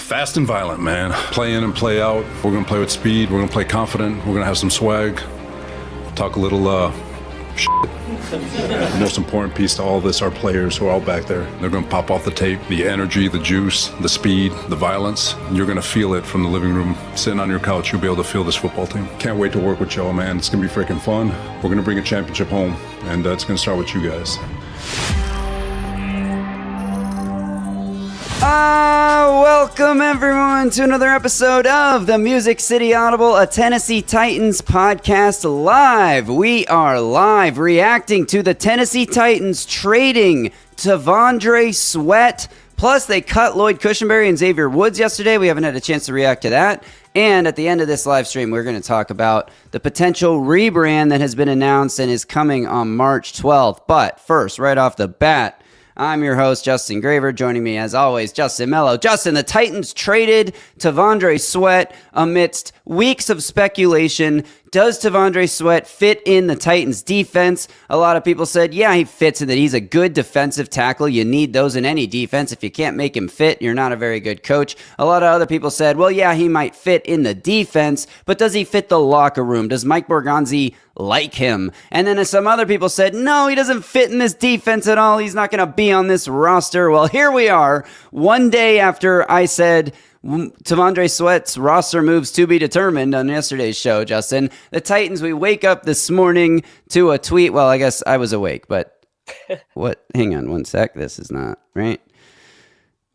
Fast and violent, man. Play in and play out. We're going to play with speed. We're going to play confident. We're going to have some swag. Talk a little shit. The most important piece to all this, our players who are all back there. They're going to pop off the tape. The energy, the juice, the speed, the violence. You're going to feel it from the living room. Sitting on your couch, you'll be able to feel this football team. Can't wait to work with y'all, man. It's going to be freaking fun. We're going to bring a championship home, and it's going to start with you guys. Welcome everyone to another episode of the Music City Audible, a Tennessee Titans podcast live. We are live reacting to the Tennessee Titans trading T'Vondre Sweat. Plus, they cut Lloyd, Cushenberry, and Xavier yesterday. We haven't had a chance to react to that. And at the end of this live stream, we're going to talk about the potential rebrand that has been announced and is coming on March 12th. But first, right off the bat, I'm your host, Justin Graver. Joining me, as always, Justin Melo. Justin, the Titans traded T'Vondre Sweat amidst weeks of speculation. Does T'Vondre Sweat fit in the Titans' defense? A lot of people said, yeah, he fits in that he's a good defensive tackle. You need those in any defense. If you can't make him fit, you're not a very good coach. A lot of other people said, well, yeah, he might fit in the defense, but does he fit the locker room? Does Mike Borgonzi like him? And then some other people said, no, he doesn't fit in this defense at all. He's not going to be on this roster. Well, here we are, one day after I said T'Vondre Sweat's roster moves to be determined on yesterday's show, Justin. The Titans, we wake up this morning to a tweet. Well, I guess I was awake, but what? Hang on one sec. This is not right.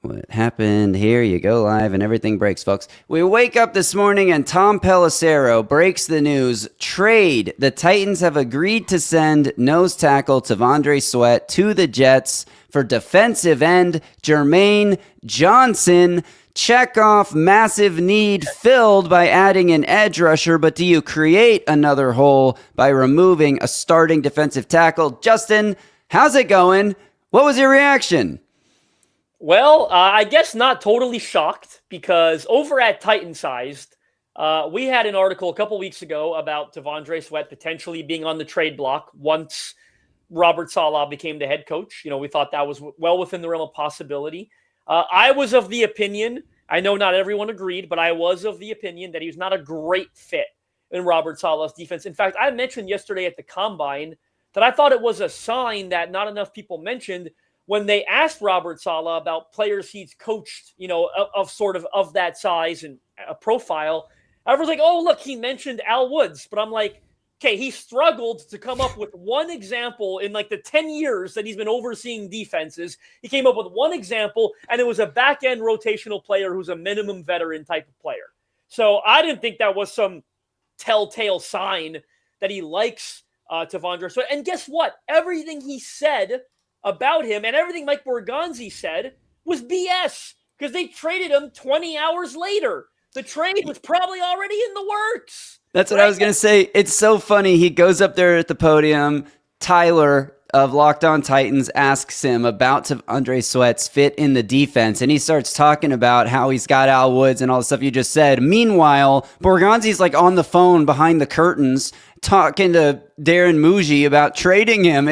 What happened? Here you go live and everything breaks, folks. We wake up this morning and Tom Pelissero breaks the news. Trade. The Titans have agreed to send nose tackle T'Vondre Sweat to the Jets for defensive end Jermaine Johnson. Check off massive need filled by adding an edge rusher, but do you create another hole by removing a starting defensive tackle? Justin, how's it going? What was your reaction? Well, I guess not totally shocked, because over at Titan Sized, we had an article a couple weeks ago about T'Vondre Sweat potentially being on the trade block once Robert Saleh became the head coach. You know, we thought that was well within the realm of possibility. I was of the opinion, I know not everyone agreed, but I was of the opinion that he was not a great fit in Robert Saleh's defense. In fact, I mentioned yesterday at the Combine that I thought it was a sign that not enough people mentioned when they asked Robert Saleh about players he's coached, you know, of that size and a profile. I was like, oh, look, he mentioned Al Woods. But I'm like, okay, he struggled to come up with one example in like the 10 years that he's been overseeing defenses. He came up with one example, and it was a back-end rotational player who's a minimum veteran type of player. So I didn't think that was some telltale sign that he likes T'Vondre Sweat. And guess what? Everything he said about him and everything Mike Borgonzi said was BS, because they traded him 20 hours later. The trade was probably already in the works. That's what I was going to say. It's so funny. He goes up there at the podium. Tyler of Locked On Titans asks him about T'Vondre Sweat's fit in the defense, and he starts talking about how he's got Al Woods and all the stuff you just said. Meanwhile, Borgonzi's like on the phone behind the curtains talking to Darren Muji about trading him.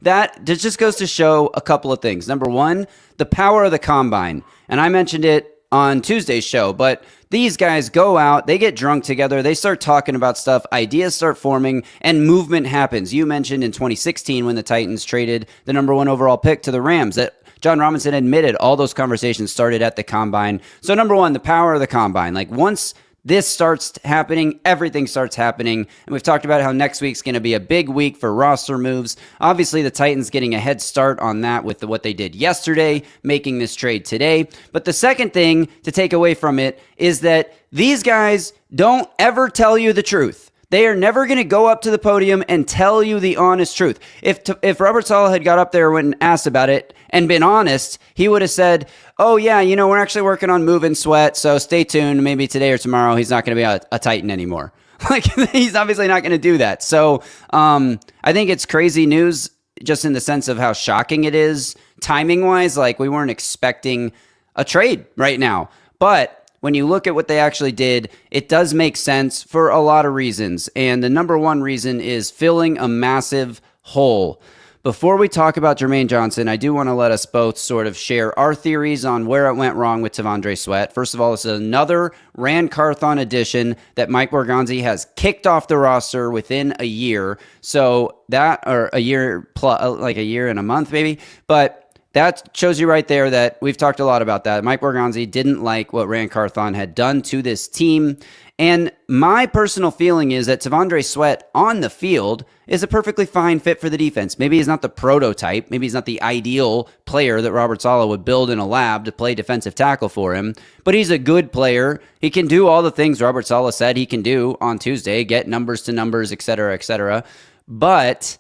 That just goes to show a couple of things. Number one, the power of the combine. And I mentioned it on Tuesday's show, but these guys go out, they get drunk together, they start talking about stuff, ideas start forming, and movement happens. You mentioned in 2016 when the Titans traded the number 1 overall pick to the Rams that John Robinson admitted all those conversations started at the combine. So number one, the power of the combine. Like once this starts happening, everything starts happening. And we've talked about how next week's going to be a big week for roster moves. Obviously, the Titans getting a head start on that with what they did yesterday, making this trade today. But the second thing to take away from it is that these guys don't ever tell you the truth. They are never going to go up to the podium and tell you the honest truth. If Robert Saleh had got up there when asked about it and been honest, he would have said, oh, yeah, you know, we're actually working on moving Sweat, so stay tuned. Maybe today or tomorrow he's not going to be a Titan anymore. Like, he's obviously not going to do that. So I think it's crazy news just in the sense of how shocking it is timing-wise. Like, we weren't expecting a trade right now. But when you look at what they actually did, it does make sense for a lot of reasons. And the number one reason is filling a massive hole. before we talk about Jermaine Johnson, I do want to let us both sort of share our theories on where it went wrong with T'Vondre Sweat. First of all, this is another Ran Carthon edition that Mike Borgonzi has kicked off the roster within a year. So that, or a year plus, like a year and a month maybe, but that shows you right there that we've talked a lot about that. Mike Borgonzi didn't like what Ran Carthon had done to this team. And my personal feeling is that T'Vondre Sweat on the field is a perfectly fine fit for the defense. Maybe he's not the prototype. Maybe he's not the ideal player that Robert Saleh would build in a lab to play defensive tackle for him. But he's a good player. He can do all the things Robert Saleh said he can do on Tuesday, get numbers to numbers, et cetera, et cetera. But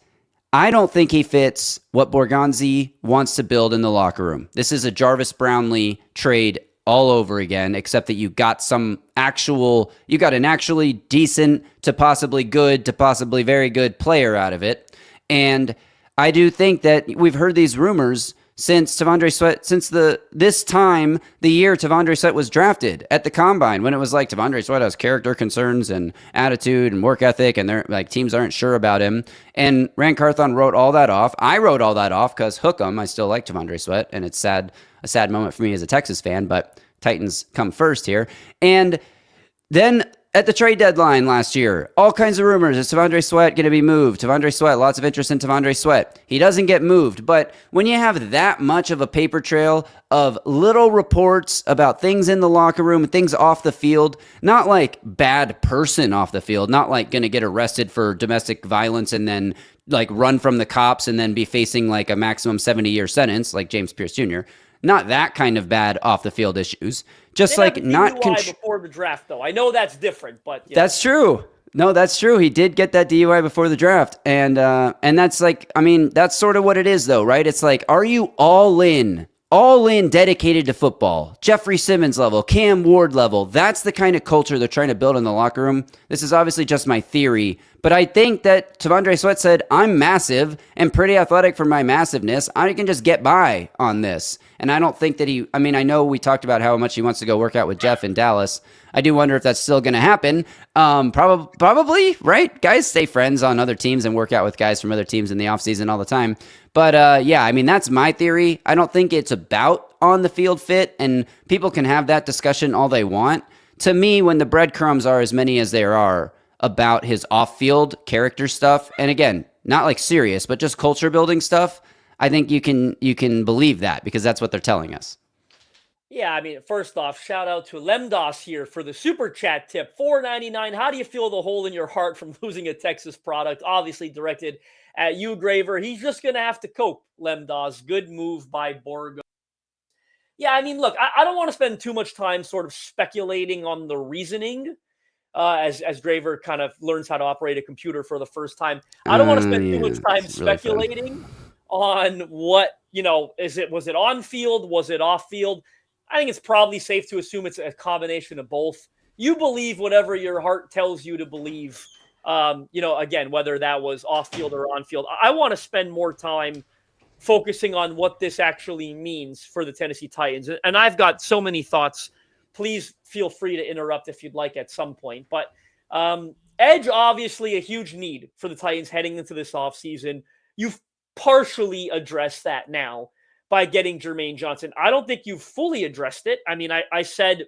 I don't think he fits what Borgonzi wants to build in the locker room. This is a Jarvis Brownlee trade all over again, except that you got an actually decent to possibly good to possibly very good player out of it. And I do think that we've heard these rumors since T'Vondre Sweat, the year T'Vondre Sweat was drafted at the Combine, when it was like T'Vondre Sweat has character concerns and attitude and work ethic, and they're like teams aren't sure about him. And Ran Carthon wrote all that off. I wrote all that off because hook 'em, I still like T'Vondre Sweat, and it's a sad moment for me as a Texas fan, but Titans come first here. And then at the trade deadline last year, all kinds of rumors. Is T'Vondre Sweat going to be moved? T'Vondre Sweat, lots of interest in T'Vondre Sweat. He doesn't get moved. But when you have that much of a paper trail of little reports about things in the locker room and things off the field, not like bad person off the field, not like going to get arrested for domestic violence and then like run from the cops and then be facing like a maximum 70-year sentence like James Pierce Jr., not that kind of bad off the field issues. Just like not before the draft, though. I know that's different, but that's true. No, that's true. He did get that DUI before the draft, and that's like, I mean, that's sort of what it is, though, right? It's like, are you all in, dedicated to football? Jeffrey Simmons level, Cam Ward level. That's the kind of culture they're trying to build in the locker room. This is obviously just my theory, but I think that T'Vondre Sweat said, I'm massive and pretty athletic for my massiveness. I can just get by on this. And I don't think that I know we talked about how much he wants to go work out with Jeff in Dallas. I do wonder if that's still going to happen. Probably, right? Guys stay friends on other teams and work out with guys from other teams in the offseason all the time. But yeah, I mean, that's my theory. I don't think it's about on the field fit, and people can have that discussion all they want. To me, when the breadcrumbs are as many as there are about his off-field character stuff, and again, not like serious, but just culture building stuff, I think you can believe that because that's what they're telling us. Yeah, I mean, first off, shout out to Lemdos here for the super chat tip, $4.99. How do you feel the hole in your heart from losing a Texas product? Obviously directed at you, Graver. He's just going to have to cope, Lemdos. Good move by Borgo. Yeah, I mean, look, I don't want to spend too much time sort of speculating on the reasoning as Graver kind of learns how to operate a computer for the first time. I don't want to spend too much time speculating on what, was it on field? Was it off field? I think it's probably safe to assume it's a combination of both. You believe whatever your heart tells you to believe, again, whether that was off field or on field. I want to spend more time focusing on what this actually means for the Tennessee Titans. And I've got so many thoughts. Please feel free to interrupt if you'd like at some point. But edge, obviously a huge need for the Titans heading into this offseason. You've partially addressed that now by getting Jermaine Johnson. I don't think you've fully addressed it. I mean, I said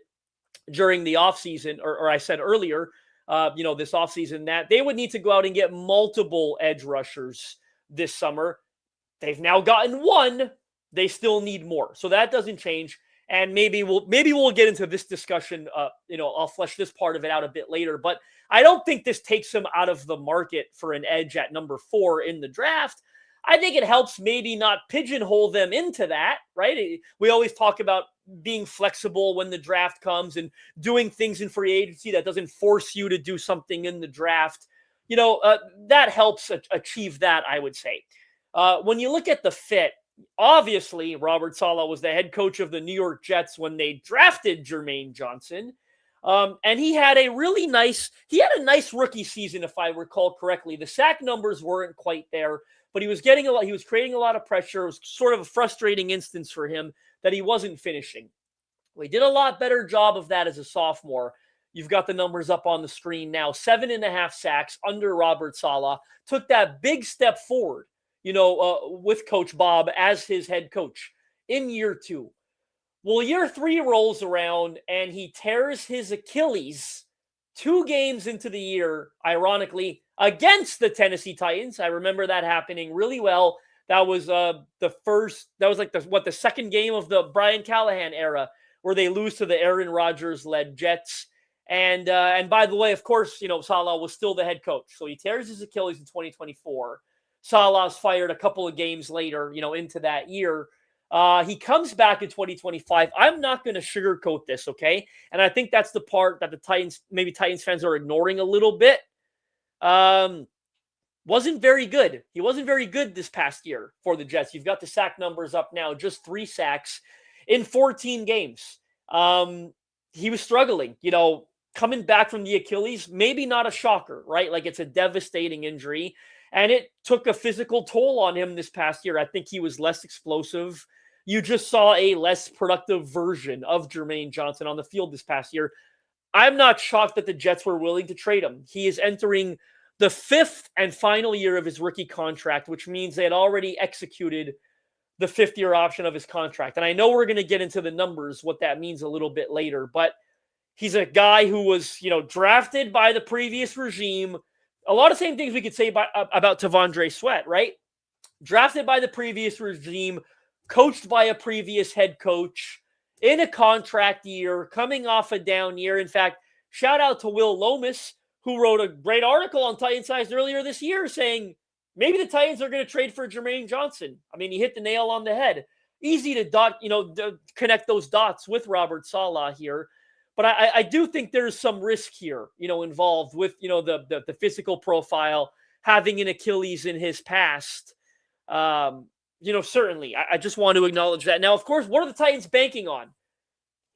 during the offseason, or I said earlier, this offseason, that they would need to go out and get multiple edge rushers this summer. They've now gotten one. They still need more. So that doesn't change. And maybe we'll get into this discussion. I'll flesh this part of it out a bit later. But I don't think this takes him out of the market for an edge at number 4 in the draft. I think it helps maybe not pigeonhole them into that, right? We always talk about being flexible when the draft comes and doing things in free agency that doesn't force you to do something in the draft. That helps achieve that, I would say. When you look at the fit, obviously Robert Saleh was the head coach of the New York Jets when they drafted Jermaine Johnson. And he had a nice rookie season, if I recall correctly. The sack numbers weren't quite there, but he was creating a lot of pressure. It was sort of a frustrating instance for him that he wasn't finishing. Well, he did a lot better job of that as a sophomore. You've got the numbers up on the screen now. 7.5 sacks under Robert Saleh. Took that big step forward with Coach Bob as his head coach in year 2. Well, year 3 rolls around and he tears his Achilles 2 games into the year, ironically, against the Tennessee Titans. I remember that happening really well. That was the second game of the Brian Callahan era where they lose to the Aaron Rodgers-led Jets. And by the way, of course, Saleh was still the head coach. So he tears his Achilles in 2024. Saleh's fired a couple of games later, into that year. He comes back in 2025. I'm not going to sugarcoat this, okay? And I think that's the part that the Titans fans are ignoring a little bit. Wasn't very good. He wasn't very good this past year for the Jets. You've got the sack numbers up now, just 3 sacks in 14 games. He was struggling, coming back from the Achilles, maybe not a shocker, right? Like, it's a devastating injury, and it took a physical toll on him this past year. I think he was less explosive. You just saw a less productive version of Jermaine Johnson on the field this past year. I'm not shocked that the Jets were willing to trade him. He is entering the 5th and final year of his rookie contract, which means they had already executed the 5th-year option of his contract. And I know we're going to get into the numbers, what that means a little bit later, but he's a guy who was, drafted by the previous regime. A lot of same things we could say about T'Vondre Sweat, right? Drafted by the previous regime, coached by a previous head coach, in a contract year, coming off a down year. In fact, shout out to Will Lomas, who wrote a great article on Titan Size earlier this year saying maybe the Titans are going to trade for Jermaine Johnson. I mean, he hit the nail on the head. Easy to connect those dots with Robert Saleh here. But I do think there's some risk here, involved with, the physical profile, having an Achilles in his past. Certainly, I just want to acknowledge that. Now, of course, what are the Titans banking on?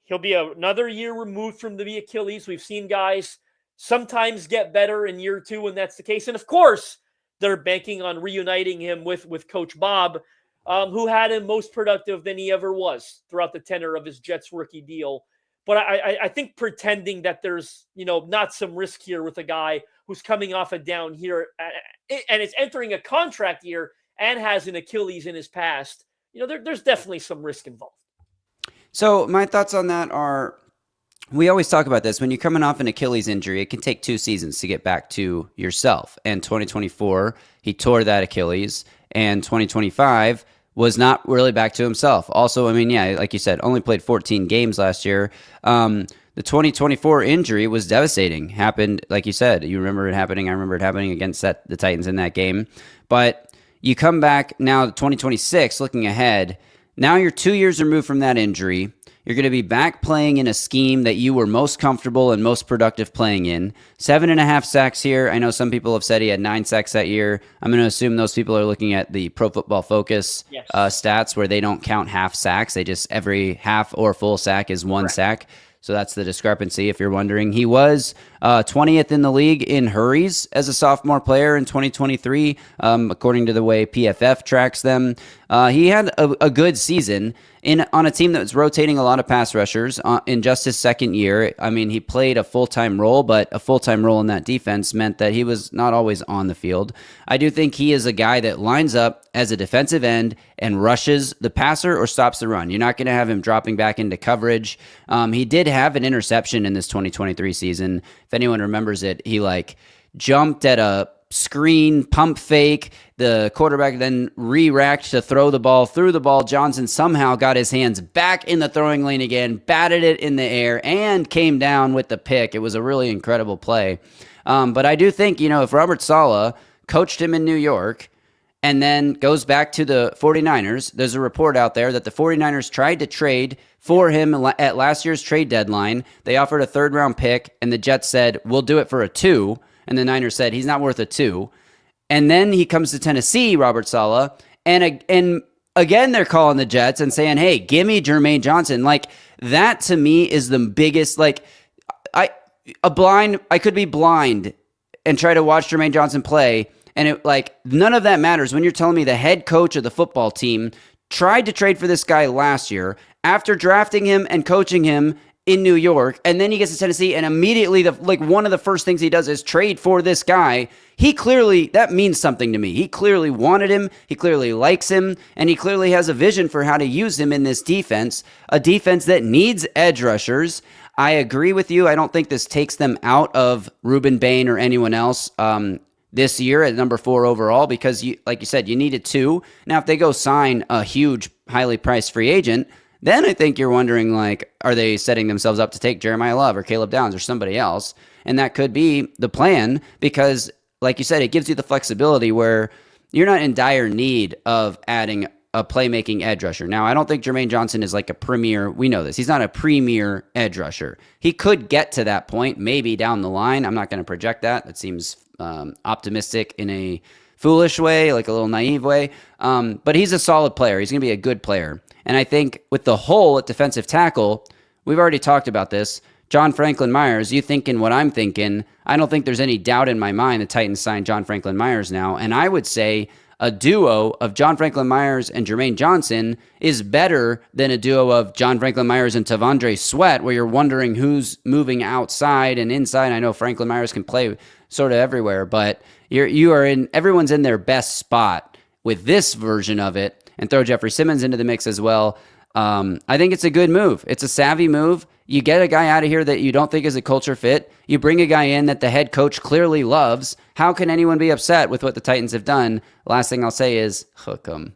He'll be another year removed from the Achilles. We've seen guys sometimes get better in year 2 when that's the case. And of course, they're banking on reuniting him with Coach Bob, who had him most productive than he ever was throughout the tenure of his Jets rookie deal. But I think pretending that there's, not some risk here with a guy who's coming off a down here and is entering a contract year and has an Achilles in his past, there's definitely some risk involved. So my thoughts on that are, we always talk about this. When you're coming off an Achilles injury, it can take 2 seasons to get back to yourself. And 2024, he tore that Achilles. And 2025 was not really back to himself. Also, like you said, only played 14 games last year. The 2024 injury was devastating. Happened, like you said, you remember it happening. I remember it happening against the Titans in that game. But you come back now to 2026, looking ahead. Now you're 2 years removed from that injury. You're going to be back playing in a scheme that you were most comfortable and most productive playing in. 7.5 sacks here. I know some people have said he had 9 sacks that year. I'm going to assume those people are looking at the Pro Football Focus stats where they don't count half sacks. They just, every half or full sack is 1 sack. So that's the discrepancy, if you're wondering. He was 20th in the league in hurries as a sophomore player in 2023, according to the way PFF tracks them. He had a good season on a team that was rotating a lot of pass rushers in just his second year. I mean, he played a full-time role, but a full-time role in that defense meant that he was not always on the field. I do think he is a guy that lines up as a defensive end and rushes the passer or stops the run. You're not going to have him dropping back into coverage. He did have an interception in this 2023 season. If anyone remembers it, he jumped at a screen, pump fake. The quarterback then re-racked to throw the ball, threw the ball. Johnson somehow got his hands back in the throwing lane again, batted it in the air, and came down with the pick. It was a really incredible play. But I do think, if Robert Saleh coached him in New York and then goes back to the 49ers, there's a report out there that the 49ers tried to trade for him at last year's trade deadline. They offered a 3rd-round pick, and the Jets said, we'll do it for a 2. And the Niners said, he's not worth a 2. And then he comes to Tennessee, Robert Saleh, and again they're calling the Jets and saying, hey, give me Jermaine Johnson. That to me is the biggest, I could be blind and try to watch Jermaine Johnson play, and none of that matters when you're telling me the head coach of the football team tried to trade for this guy last year after drafting him and coaching him in New York, and then he gets to Tennessee, and immediately one of the first things he does is trade for this guy. That means something to me. He clearly wanted him, he clearly likes him, and he clearly has a vision for how to use him in this defense, a defense that needs edge rushers. I agree with you. I don't think this takes them out of Ruben Bain or anyone else this year at number 4 overall, because like you said, you needed 2. Now, if they go sign a huge, highly priced free agent, then I think you're wondering, are they setting themselves up to take Jeremiah Love or Caleb Downs or somebody else? And that could be the plan because, like you said, it gives you the flexibility where you're not in dire need of adding a playmaking edge rusher. Now, I don't think Jermaine Johnson is like a premier. We know this. He's not a premier edge rusher. He could get to that point maybe down the line. I'm not going to project that. That seems optimistic in a foolish way, like a little naive way. But he's a solid player. He's going to be a good player. And I think with the hole at defensive tackle, we've already talked about this. John Franklin Myers, you thinking what I'm thinking. I don't think there's any doubt in my mind the Titans signed John Franklin Myers now. And I would say a duo of John Franklin Myers and Jermaine Johnson is better than a duo of John Franklin Myers and Tavondre Sweat, where you're wondering who's moving outside and inside. I know Franklin Myers can play sort of everywhere, but everyone's in their best spot with this version of it. And throw Jeffrey Simmons into the mix as well. I think it's a good move. It's a savvy move. You get a guy out of here that you don't think is a culture fit. You bring a guy in that the head coach clearly loves. How can anyone be upset with what the Titans have done? Last thing I'll say is hook 'em.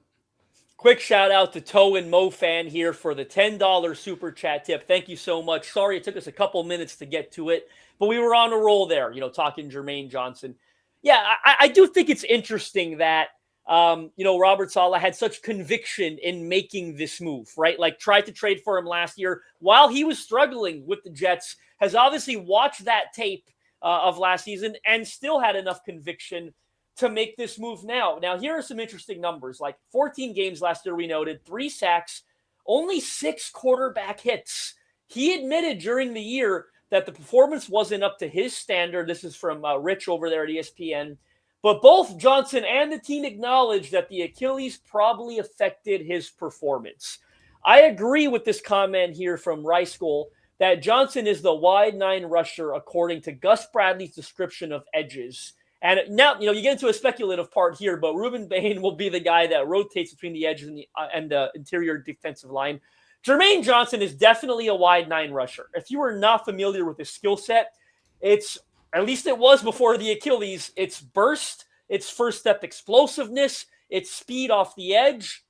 Quick shout out to Toe and Mo Fan here for the $10 super chat tip. Thank you so much. Sorry it took us a couple minutes to get to it, but we were on a roll there, talking Jermaine Johnson. Yeah, I do think it's interesting that Robert Saleh had such conviction in making this move, right? Tried to trade for him last year while he was struggling with the Jets, has obviously watched that tape of last season and still had enough conviction to make this move now. Now, here are some interesting numbers. 14 games last year, we noted, 3 sacks, only 6 quarterback hits. He admitted during the year that the performance wasn't up to his standard. This is from Rich over there at ESPN. But both Johnson and the team acknowledged that the Achilles probably affected his performance. I agree with this comment here from Rice School that Johnson is the wide 9 rusher according to Gus Bradley's description of edges. And now, you get into a speculative part here, but Ruben Bain will be the guy that rotates between the edges and the interior defensive line. Jermaine Johnson is definitely a wide 9 rusher. If you are not familiar with his skill set, at least it was before the Achilles, it's burst, it's first step explosiveness, it's speed off the edge.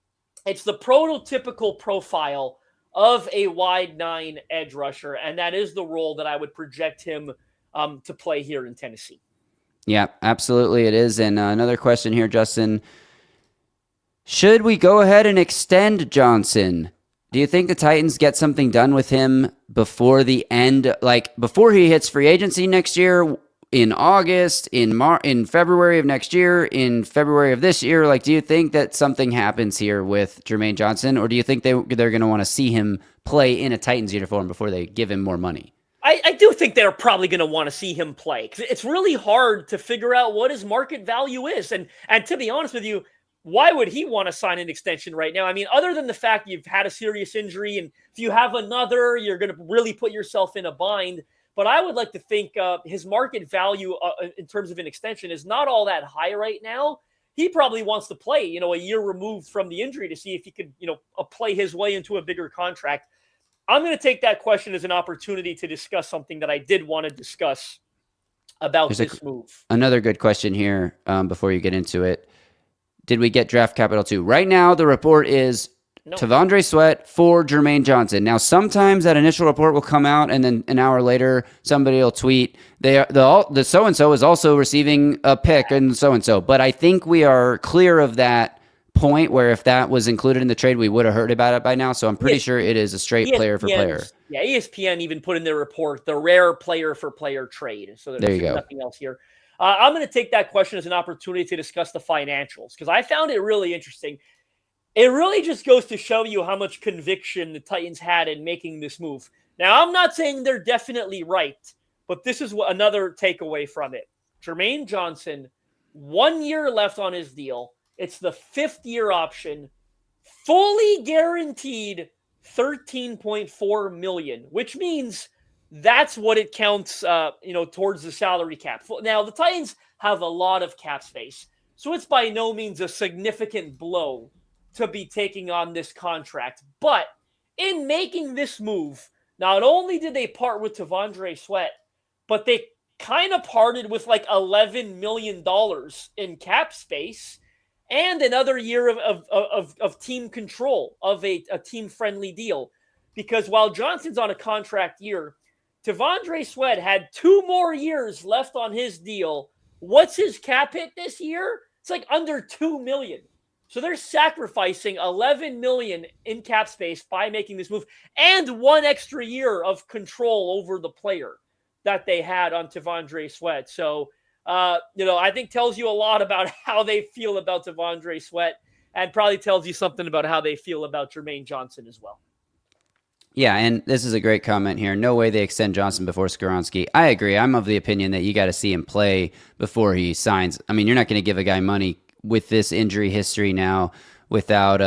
It's the prototypical profile of a wide 9 edge rusher, and that is the role that I would project him to play here in Tennessee. Yeah, absolutely it is. And another question here, Justin. Should we go ahead and extend Johnson? Do you think the Titans get something done with him before the end, before he hits free agency next year, in August, in February of next year, in February of this year? Do you think that something happens here with Jermaine Johnson, or do you think they're going to want to see him play in a Titans uniform before they give him more money? I do think they're probably going to want to see him play, because it's really hard to figure out what his market value is. And to be honest with you, why would he want to sign an extension right now? I mean, other than the fact you've had a serious injury, and if you have another, you're going to really put yourself in a bind. But I would like to think his market value in terms of an extension is not all that high right now. He probably wants to play, a year removed from the injury to see if he could, play his way into a bigger contract. I'm going to take that question as an opportunity to discuss something that I did want to discuss about this move. Another good question here before you get into it. Did we get draft capital too? Right now, the report is Tavondre Sweat for Jermaine Johnson. Now, sometimes that initial report will come out, and then an hour later, somebody will tweet, the so-and-so is also receiving a pick and so-and-so. But I think we are clear of that point where if that was included in the trade, we would have heard about it by now. So I'm pretty sure it is a straight player for player. Yeah, ESPN even put in their report the rare player for player trade. So there's nothing else here. I'm going to take that question as an opportunity to discuss the financials, because I found it really interesting. It really just goes to show you how much conviction the Titans had in making this move. Now, I'm not saying they're definitely right, but this is another takeaway from it. Jermaine Johnson, 1 year left on his deal. It's the 5th year option, fully guaranteed $13.4 million, which means that's what it counts, towards the salary cap. Now, the Titans have a lot of cap space, so it's by no means a significant blow to be taking on this contract. But in making this move, not only did they part with T'Vondre Sweat, but they kind of parted with like $11 million in cap space and another year of team control, of a team-friendly deal. Because while Johnson's on a contract year, T'Vondre Sweat had 2 more years left on his deal. What's his cap hit this year? It's like under $2 million. So they're sacrificing $11 million in cap space by making this move and 1 extra year of control over the player that they had on T'Vondre Sweat. So, I think tells you a lot about how they feel about T'Vondre Sweat, and probably tells you something about how they feel about Jermaine Johnson as well. Yeah, and this is a great comment here. No way they extend Johnson before Skoronski. I agree. I'm of the opinion that you got to see him play before he signs. I mean, you're not going to give a guy money with this injury history now without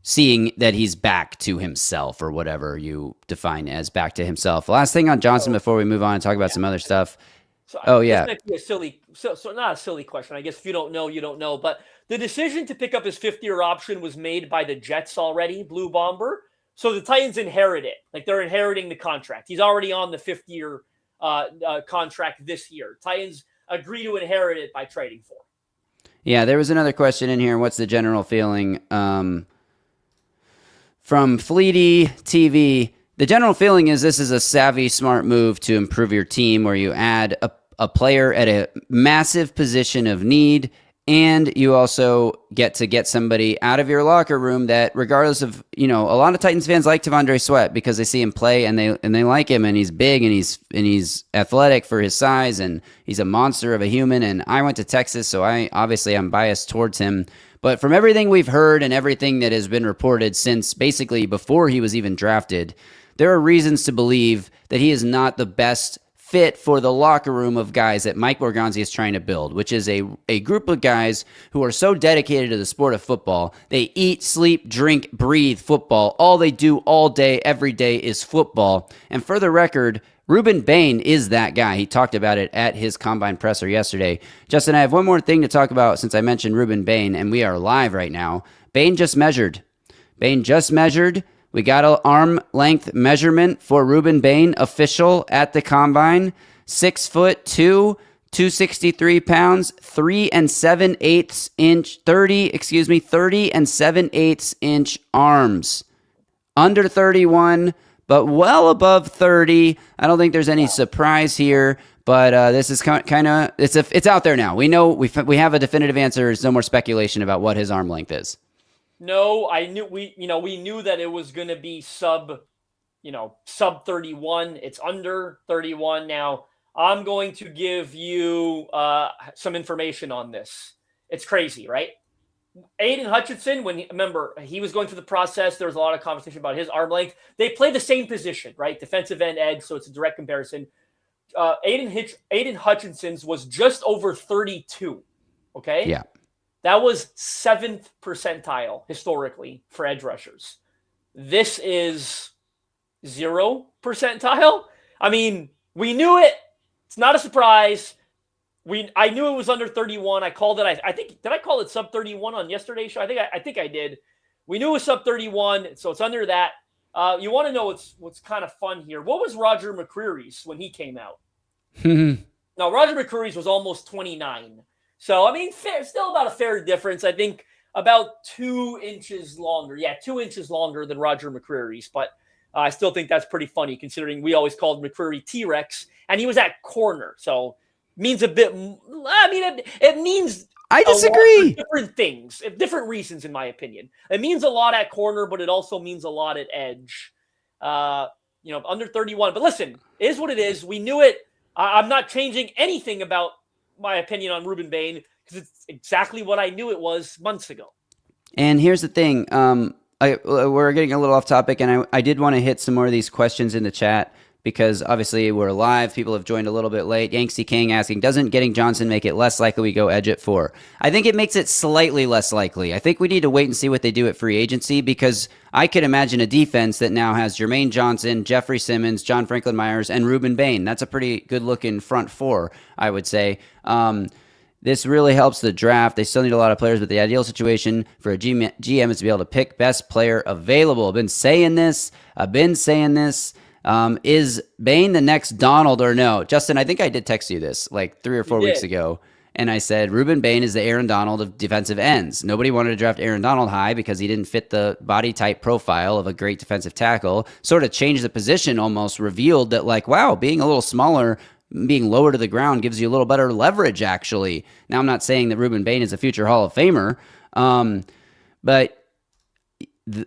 seeing that he's back to himself, or whatever you define as back to himself. Last thing on Johnson before we move on and talk about some other stuff. So this might be a silly, so not a silly question. I guess if you don't know, you don't know. But the decision to pick up his 5th-year option was made by the Jets already, Blue Bomber. So the Titans inherit it. Like, they're inheriting the contract. He's already on the 5th-year contract this year. Titans agree to inherit it by trading for him. Yeah, there was another question in here. What's the general feeling? From Fleety TV, the general feeling is this is a savvy, smart move to improve your team, where you add a player at a massive position of need, and you also get somebody out of your locker room that, regardless of, a lot of Titans fans like T'Vondre Sweat because they see him play and they like him, and he's big and he's athletic for his size, and he's a monster of a human. And I went to Texas, so I'm biased towards him. But from everything we've heard and everything that has been reported since basically before he was even drafted, there are reasons to believe that he is not the best fit for the locker room of guys that Mike Borgonzi is trying to build, which is a group of guys who are so dedicated to the sport of football. They eat, sleep, drink, breathe football. All they do all day, every day is football. And for the record, Ruben Bain is that guy. He talked about it at his combine presser yesterday. Justin, I have one more thing to talk about since I mentioned Ruben Bain, and we are live right now. Bain just measured. We got an arm length measurement for Ruben Bain, official at the combine. 6'2", 263 pounds, 30 and 7/8 inch arms. Under 31, but well above 30. I don't think there's any surprise here, but this is kind of it's out there now. We know we have a definitive answer. There's no more speculation about what his arm length is. No, we knew that it was going to be sub 31. It's under 31 now. I'm going to give you some information on this. It's crazy, right? Aiden Hutchinson, remember, he was going through the process. There was a lot of conversation about his arm length. They play the same position, right? Defensive end, edge, so it's a direct comparison. Aiden Hutchinson's was just over 32, okay? Yeah. That was 7th percentile historically for edge rushers. This is 0 percentile. I mean, we knew it. It's not a surprise. I knew it was under 31. I called it. I think, did I call it sub 31 on yesterday's show? I think I did. We knew it was sub 31, so it's under that. You want to know what's kind of fun here? What was Roger McCreary's when he came out? Now, Roger McCreary's was almost 29. So, I mean, still about a fair difference. I think about 2 inches longer. Yeah, 2 inches longer than Roger McCreary's. But I still think that's pretty funny, considering we always called McCreary T-Rex, and he was at corner. So, means a bit. I mean, it means. I disagree. Different things, different reasons, in my opinion. It means a lot at corner, but it also means a lot at edge. Under 31. But listen, it is what it is. We knew it. I'm not changing anything about my opinion on Ruben Bain, because it's exactly what I knew it was months ago. And here's the thing. We're getting a little off topic, and I did want to hit some more of these questions in the chat because obviously we're live. People have joined a little bit late. Yanksy King asking, doesn't getting Johnson make it less likely we go edge at 4? I think it makes it slightly less likely. I think we need to wait and see what they do at free agency, because I could imagine a defense that now has Jermaine Johnson, Jeffrey Simmons, John Franklin Myers, and Ruben Bain. That's a pretty good-looking front four, I would say. This really helps the draft. They still need a lot of players, but the ideal situation for a GM is to be able to pick best player available. I've been saying this. Is Bain the next Donald or no? Justin, I think I did text you this like 3 or 4 weeks ago. And I said, Ruben Bain is the Aaron Donald of defensive ends. Nobody wanted to draft Aaron Donald high because he didn't fit the body type profile of a great defensive tackle. Sort of changed the position, almost revealed that, like, wow, being a little smaller, being lower to the ground gives you a little better leverage, actually. Now, I'm not saying that Ruben Bain is a future Hall of Famer, but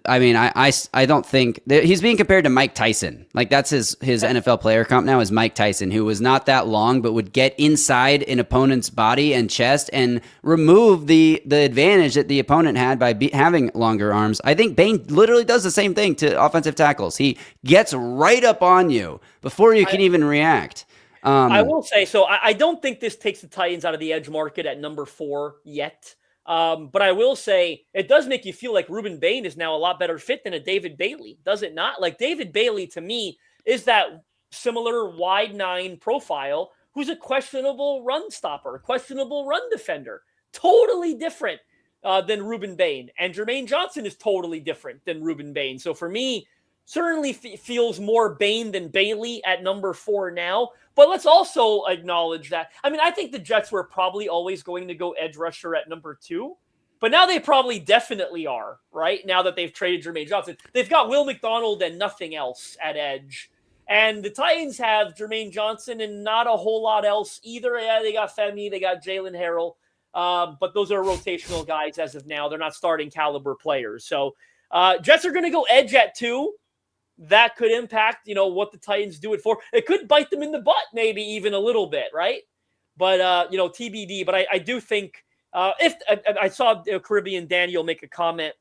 I mean, I don't think he's being compared to Mike Tyson. Like, that's his NFL player comp now is Mike Tyson, who was not that long, but would get inside an opponent's body and chest and remove the advantage that the opponent had by having longer arms. I think Bain literally does the same thing to offensive tackles. He gets right up on you before you can even react. I will say, so I don't think this takes the Titans out of the edge market at number 4 yet. But I will say it does make you feel like Ruben Bain is now a lot better fit than a David Bailey, does it not? Like, David Bailey, to me, is that similar wide 9 profile who's a questionable run stopper, questionable run defender. Totally different than Ruben Bain. And Jermaine Johnson is totally different than Ruben Bain. So for me, certainly feels more Bain than Bailey at number 4 now. But let's also acknowledge that. I mean, I think the Jets were probably always going to go edge rusher at number 2. But now they probably definitely are, right? Now that they've traded Jermaine Johnson. They've got Will McDonald and nothing else at edge. And the Titans have Jermaine Johnson and not a whole lot else either. Yeah, they got Femi, they got Jalen Harrell. But those are rotational guys as of now. They're not starting caliber players. So Jets are going to go edge at 2. That could impact, what the Titans do it for. It could bite them in the butt, maybe even a little bit, right? But, TBD. But I do think if I saw Caribbean Daniel make a comment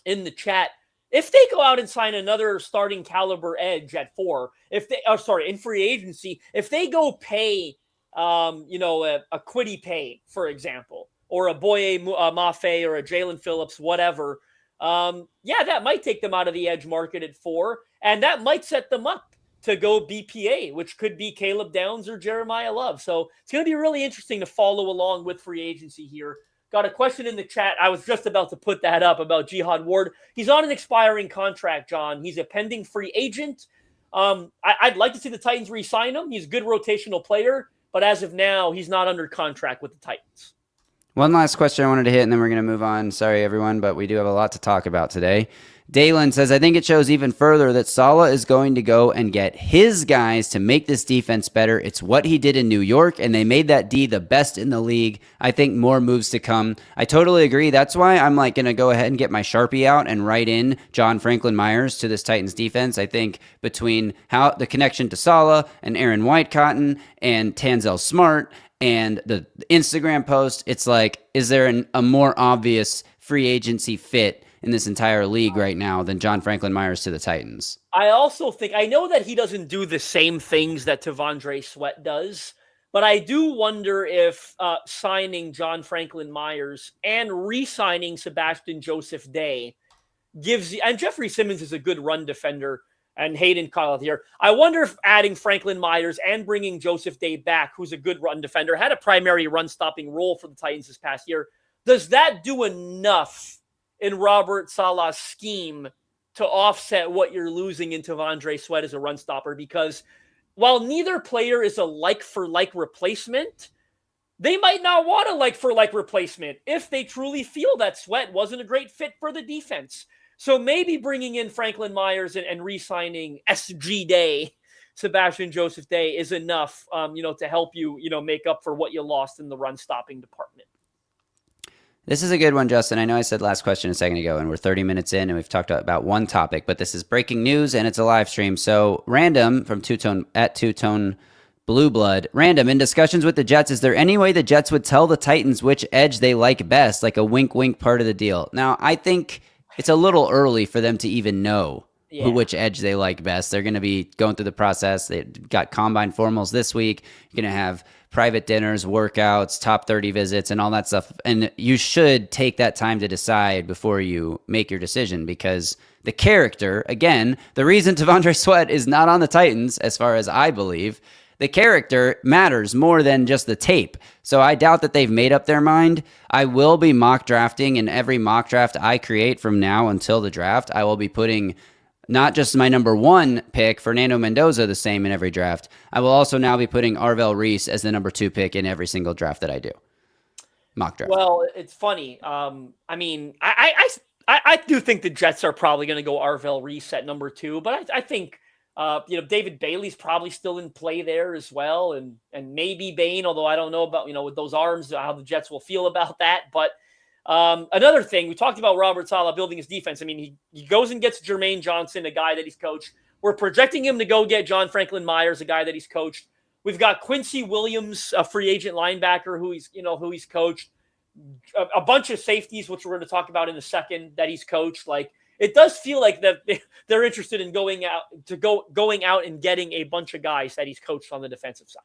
in the chat, if they go out and sign another starting caliber edge at 4, in free agency, if they go pay, a Kwity Paye, for example, or a Boye Mafe or a Jalen Phillips, whatever. That might take them out of the edge market at 4, and that might set them up to go BPA, which could be Caleb Downs or Jeremiah Love. So it's going to be really interesting to follow along with free agency here. Got a question in the chat. I was just about to put that up about Jihad Ward. He's on an expiring contract, John. He's a pending free agent. I'd like to see the Titans re-sign him. He's a good rotational player, but as of now, he's not under contract with the Titans. One last question I wanted to hit, and then we're going to move on. Sorry, everyone, but we do have a lot to talk about today. Dalen says, I think it shows even further that Saleh is going to go and get his guys to make this defense better. It's what he did in New York, and they made that D the best in the league. I think more moves to come. I totally agree. That's why I'm going to go ahead and get my Sharpie out and write in John Franklin Myers to this Titans defense. I think between how the connection to Saleh and Aaron Whitecotton and Tanzel Smart and the Instagram post, it's like, is there a more obvious free agency fit in this entire league right now than John Franklin Myers to the Titans? I also think, I know that he doesn't do the same things that T'Vondre Sweat does, but I do wonder if signing John Franklin Myers and re-signing Sebastian Joseph Day gives you, and Jeffrey Simmons is a good run defender, and Hayden Kyle here. I wonder if adding Franklin Myers and bringing Joseph Day back, who's a good run defender, had a primary run-stopping role for the Titans this past year, does that do enough in Robert Saleh's scheme to offset what you're losing in T'Vondre Sweat as a run stopper? Because while neither player is a like-for-like replacement, they might not want a like-for-like replacement if they truly feel that Sweat wasn't a great fit for the defense. So maybe bringing in Franklin Myers and re-signing SG Day, Sebastian Joseph Day, is enough, to help you, make up for what you lost in the run-stopping department. This is a good one, Justin. I know I said last question a second ago, and we're 30 minutes in, and we've talked about one topic, but this is breaking news, and it's a live stream. So, Random from Two-Tone Blue Blood. Random, in discussions with the Jets, is there any way the Jets would tell the Titans which edge they like best, like a wink-wink part of the deal? Now, I think it's a little early for them to even know Yeah. which edge they like best. They're going to be going through the process. They got combine formals this week. You're going to have private dinners, workouts, top 30 visits, and all that stuff. And you should take that time to decide before you make your decision, because the character, again, the reason T'Vondre Sweat is not on the Titans, as far as I believe, the character matters more than just the tape. So I doubt that they've made up their mind. I will be mock drafting, and every mock draft I create from now until the draft, I will be putting not just my number 1 pick, Fernando Mendoza, the same in every draft. I will also now be putting Arvel Reese as the number 2 pick in every single draft that I do. Mock draft. Well, it's funny. I mean, I do think the Jets are probably going to go Arvel Reese at number 2, but I think David Bailey's probably still in play there as well, and maybe Bain, although I don't know about with those arms how the Jets will feel about that. But another thing, we talked about Robert Saleh building his defense. I mean, he goes and gets Jermaine Johnson, a guy that he's coached. We're projecting him to go get John Franklin Myers, a guy that he's coached. We've got Quincy Williams, a free agent linebacker who he's coached. A bunch of safeties, which we're going to talk about in a second, that he's coached. Like, it does feel like that they're interested in going out and getting a bunch of guys that he's coached on the defensive side.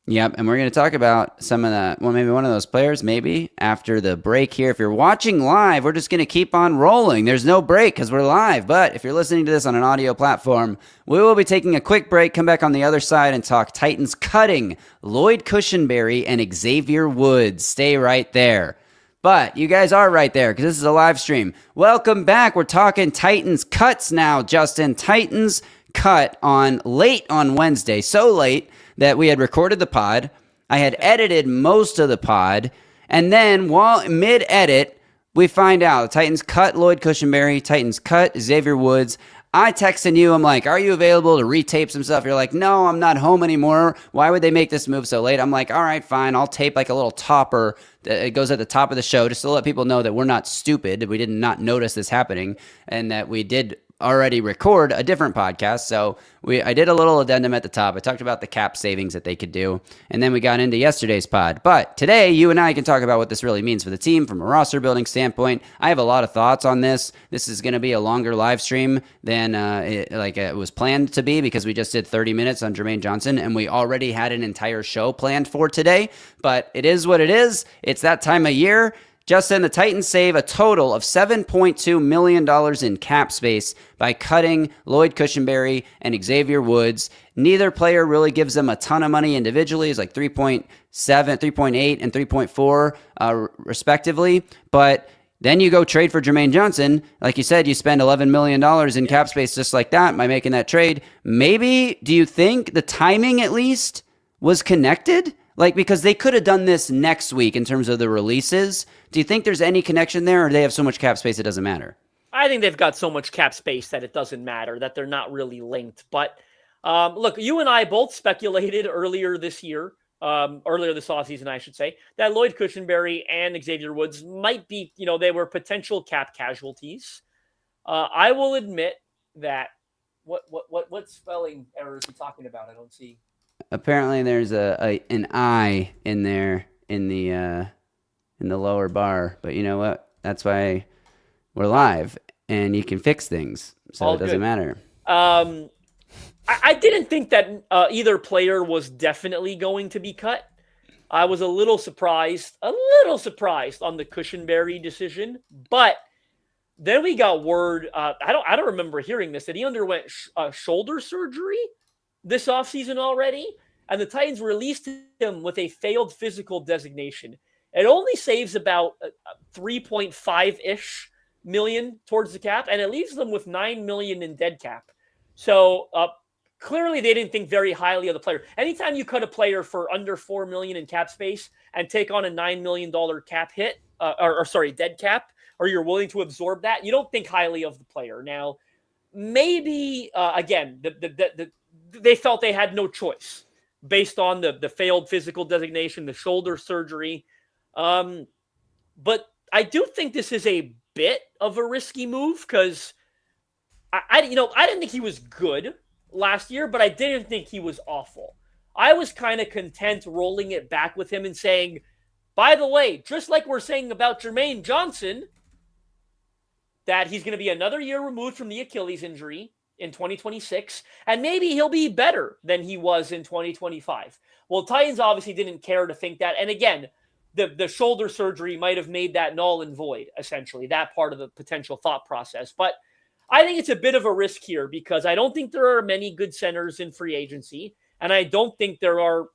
Yep, and we're going to talk about some of that. Well, maybe one of those players, maybe after the break here. If you're watching live, we're just going to keep on rolling. There's no break because we're live. But if you're listening to this on an audio platform, we will be taking a quick break, come back on the other side, and talk Titans cutting Lloyd Cushenberry and Xavier Woods. Stay right there. But you guys are right there because this is a live stream. Welcome back. We're talking Titans cuts now, Justin. Titans cut late on Wednesday. So late that we had recorded the pod. I had edited most of the pod. And then while mid-edit, we find out the Titans cut Lloyd Cushenberry. Titans cut Xavier Woods. I texted you. I'm like, are you available to retape some stuff? You're like, no, I'm not home anymore. Why would they make this move so late? I'm like, all right, fine. I'll tape like a little topper that it goes at the top of the show just to let people know that we're not stupid. We did not notice this happening and that we did already record a different podcast. So I did a little addendum at the top. I talked about the cap savings that they could do. And then we got into yesterday's pod. But today, you and I can talk about what this really means for the team from a roster building standpoint. I have a lot of thoughts on this. This is going to be a longer live stream than it was planned to be because we just did 30 minutes on Jermaine Johnson and we already had an entire show planned for today. But it is what it is. It's that time of year. Justin, the Titans save a total of $7.2 million in cap space by cutting Lloyd Cushenberry and Xavier Woods. Neither player really gives them a ton of money individually. It's like 3.7, 3.8, and 3.4 respectively. But then you go trade for Jermaine Johnson. Like you said, you spend $11 million in cap space just like that by making that trade. Maybe, do you think the timing at least was connected? Like, because they could have done this next week in terms of the releases. Do you think there's any connection there, or do they have so much cap space it doesn't matter? I think they've got so much cap space that it doesn't matter, that they're not really linked. But look, you and I both speculated earlier this offseason, I should say, that Lloyd Cushenberry and Xavier Woods might be, they were potential cap casualties. I will admit that what spelling error is he talking about? I don't see. Apparently, there's an I in there in the lower bar, but you know what? That's why we're live, and you can fix things, so all it doesn't good. matter. I didn't think that either player was definitely going to be cut. I was a little surprised on the Cushenberry decision, but then we got word. I don't remember hearing this, that he underwent shoulder surgery this offseason already, and the Titans released him with a failed physical designation. It only saves about 3.5-ish million towards the cap, and it leaves them with $9 million in dead cap. So clearly they didn't think very highly of the player. Anytime you cut a player for under $4 million in cap space and take on a $9 million cap hit, dead cap, or you're willing to absorb that, you don't think highly of the player. Now, maybe, again, they felt they had no choice based on the failed physical designation, the shoulder surgery. But I do think this is a bit of a risky move because I didn't think he was good last year, but I didn't think he was awful. I was kind of content rolling it back with him and saying, by the way, just like we're saying about Jermaine Johnson, that he's going to be another year removed from the Achilles injury. in 2026, and maybe he'll be better than he was in 2025. Well, Titans obviously didn't care to think that. And again, the shoulder surgery might have made that null and void, essentially, that part of the potential thought process. But I think it's a bit of a risk here because I don't think there are many good centers in free agency, and I don't think there are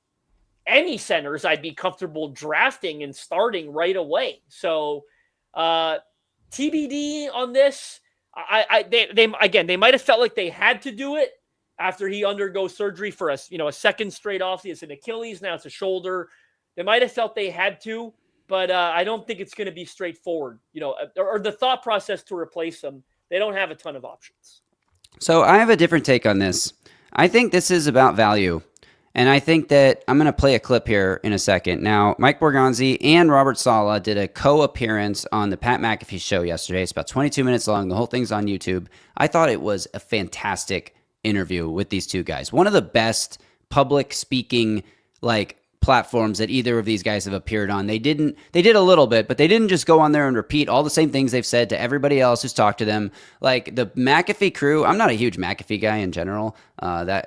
any centers I'd be comfortable drafting and starting right away. So TBD on this. They might have felt like they had to do it after he undergoes surgery for a second straight off. It's an Achilles, now it's a shoulder. They might have felt they had to, but I don't think it's going to be straightforward, or the thought process to replace them. They don't have a ton of options. So I have a different take on this. I think this is about value. And I think that I'm going to play a clip here in a second. Now, Mike Borgonzi and Robert Saleh did a co-appearance on the Pat McAfee show yesterday. It's about 22 minutes long. The whole thing's on YouTube. I thought it was a fantastic interview with these two guys. One of the best public speaking, platforms that either of these guys have appeared on. They did a little bit, but they didn't just go on there and repeat all the same things they've said to everybody else who's talked to them. Like the McAfee crew, I'm not a huge McAfee guy in general.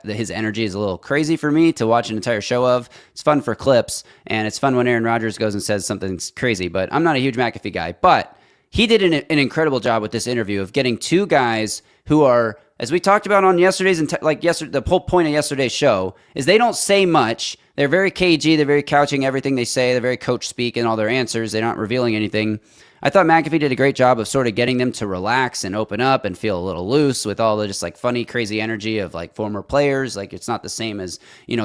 His energy is a little crazy for me to watch an entire show of. It's fun for clips, and it's fun when Aaron Rodgers goes and says something crazy, but I'm not a huge McAfee guy. But he did an incredible job with this interview of getting two guys who are, as we talked about on yesterday's, the whole point of yesterday's show is they don't say much. They're very cagey. They're very couching everything they say. They're very coach speak in all their answers. They're not revealing anything. I thought McAfee did a great job of sort of getting them to relax and open up and feel a little loose with all the just funny, crazy energy of former players. It's not the same as,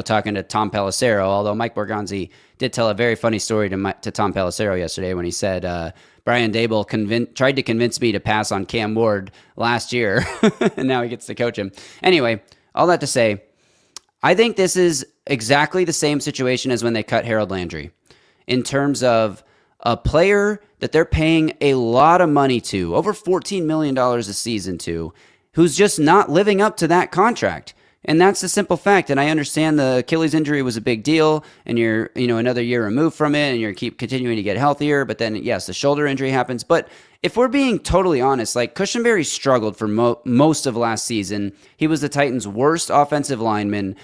talking to Tom Pelissero, although Mike Borgonzi did tell a very funny story to Tom Pelissero yesterday when he said, Brian Dable tried to convince me to pass on Cam Ward last year, and now he gets to coach him. Anyway, all that to say, I think this is exactly the same situation as when they cut Harold Landry in terms of a player that they're paying a lot of money to, over $14 million a season to, who's just not living up to that contract. And that's the simple fact. And I understand the Achilles injury was a big deal, and you're, another year removed from it, and you're continuing to get healthier. But then, yes, the shoulder injury happens. But if we're being totally honest, Cushenberry struggled for most of last season. He was the Titans' worst offensive lineman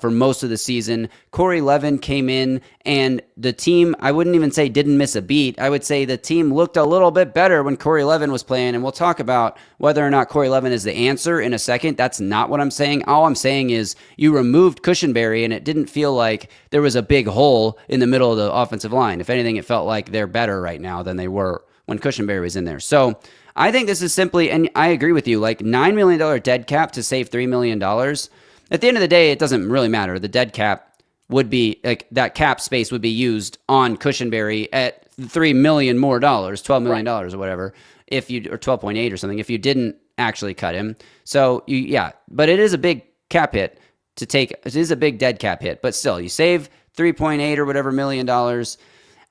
for most of the season. Corey Levin came in, and the team, I wouldn't even say didn't miss a beat. I would say the team looked a little bit better when Corey Levin was playing, and we'll talk about whether or not Corey Levin is the answer in a second. That's not what I'm saying. All I'm saying is you removed Cushenberry, and it didn't feel like there was a big hole in the middle of the offensive line. If anything, it felt like they're better right now than they were when Cushenberry was in there. So I think this is simply, and I agree with you, $9 million dead cap to save $3 million. At the end of the day, it doesn't really matter. The dead cap would be, that cap space would be used on Cushenberry at $3 million more, $12 million or whatever, or 12.8 or something, if you didn't actually cut him. So, but it is a big cap hit to take. It is a big dead cap hit, but still, you save 3.8 or whatever million dollars.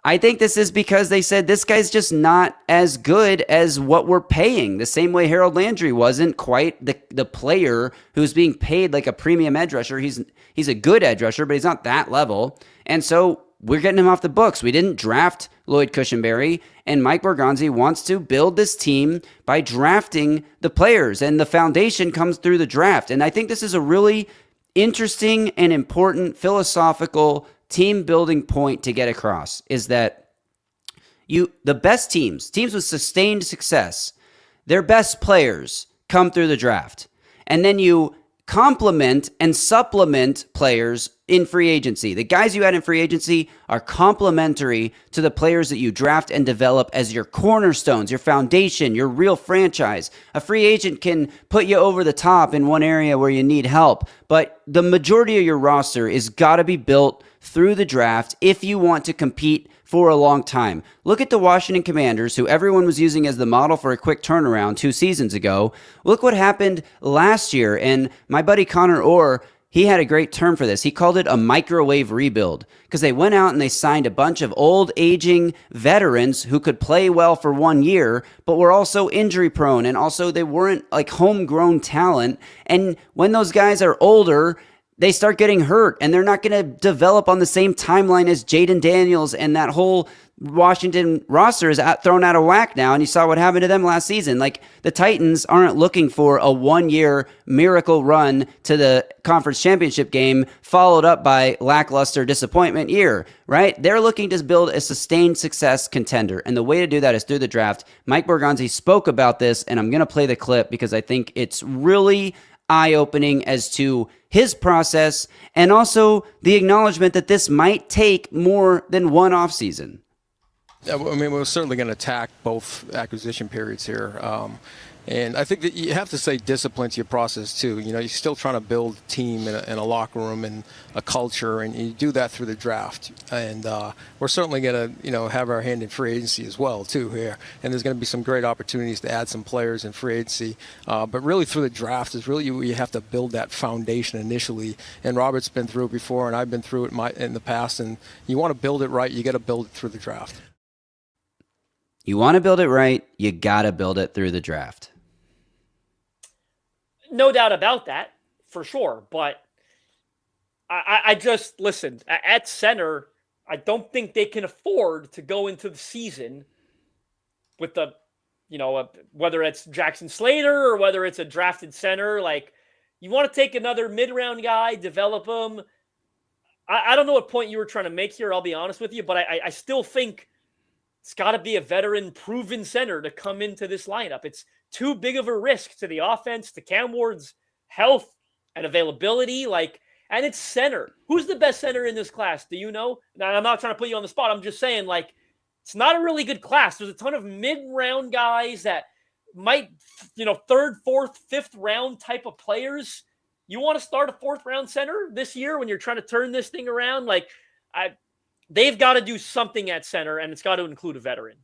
I think this is because they said this guy's just not as good as what we're paying. The same way Harold Landry wasn't quite the player who's being paid like a premium edge rusher. He's a good edge rusher, but he's not that level. And so we're getting him off the books. We didn't draft Lloyd Cushenberry, and Mike Borgonzi wants to build this team by drafting the players, and the foundation comes through the draft. And I think this is a really interesting and important philosophical team building point to get across, is that the best teams with sustained success, their best players come through the draft. And then you complement and supplement players in free agency. The guys you had in free agency are complementary to the players that you draft and develop as your cornerstones, your foundation, your real franchise. A free agent can put you over the top in one area where you need help, but the majority of your roster is got to be built through the draft if you want to compete for a long time. Look at the Washington Commanders, who everyone was using as the model for a quick turnaround 2 seasons ago. Look what happened last year, and my buddy Connor Orr, he had a great term for this. He called it a microwave rebuild, because they went out and they signed a bunch of old, aging veterans who could play well for 1 year, but were also injury prone, and also they weren't homegrown talent. And when those guys are older, they start getting hurt, and they're not going to develop on the same timeline as Jaden Daniels and that whole Washington roster is thrown out of whack now, and you saw what happened to them last season. Like, the Titans aren't looking for a one-year miracle run to the conference championship game followed up by lackluster disappointment year, right? They're looking to build a sustained success contender, and the way to do that is through the draft. Mike Borgonzi spoke about this, and I'm going to play the clip because I think it's really eye-opening as to his process and also the acknowledgement that this might take more than one offseason. Yeah, I mean, we're certainly going to attack both acquisition periods here. And I think that you have to say discipline to your process, too. You know, you're still trying to build a team in a locker room and a culture, and you do that through the draft. And we're certainly going to, have our hand in free agency as well, too, here. And there's going to be some great opportunities to add some players in free agency. But really through the draft is really you have to build that foundation initially. And Robert's been through it before, and I've been through it in the past. And you want to build it right, you got to build it through the draft. You want to build it right, you got to build it through the draft. No doubt about that, for sure. But I just, listen, at center, I don't think they can afford to go into the season with whether it's Jackson Slater or whether it's a drafted center. Like, you want to take another mid-round guy, develop him. I don't know what point you were trying to make here, I'll be honest with you, but I still think it's got to be a veteran, proven center to come into this lineup. It's too big of a risk to the offense, to Cam Ward's health and availability. And it's center. Who's the best center in this class? Do you know? Now, I'm not trying to put you on the spot. I'm just saying, it's not a really good class. There's a ton of mid-round guys that might, third, fourth, fifth round type of players. You want to start a fourth-round center this year when you're trying to turn this thing around? They've got to do something at center, and it's got to include a veteran.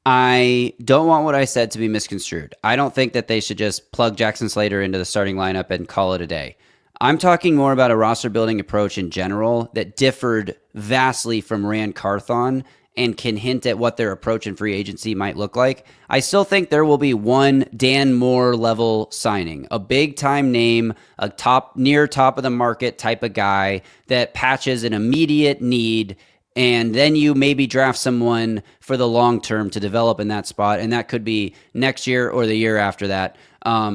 I don't want what I said to be misconstrued. I don't think that they should just plug Jackson Slater into the starting lineup and call it a day. I'm talking more about a roster-building approach in general that differed vastly from Rand Carthon and can hint at what their approach in free agency might look like. I still think there will be one Dan Moore level signing, a big-time name, a near top of the market type of guy that patches an immediate need, and then you maybe draft someone for the long term to develop in that spot, and that could be next year or the year after that,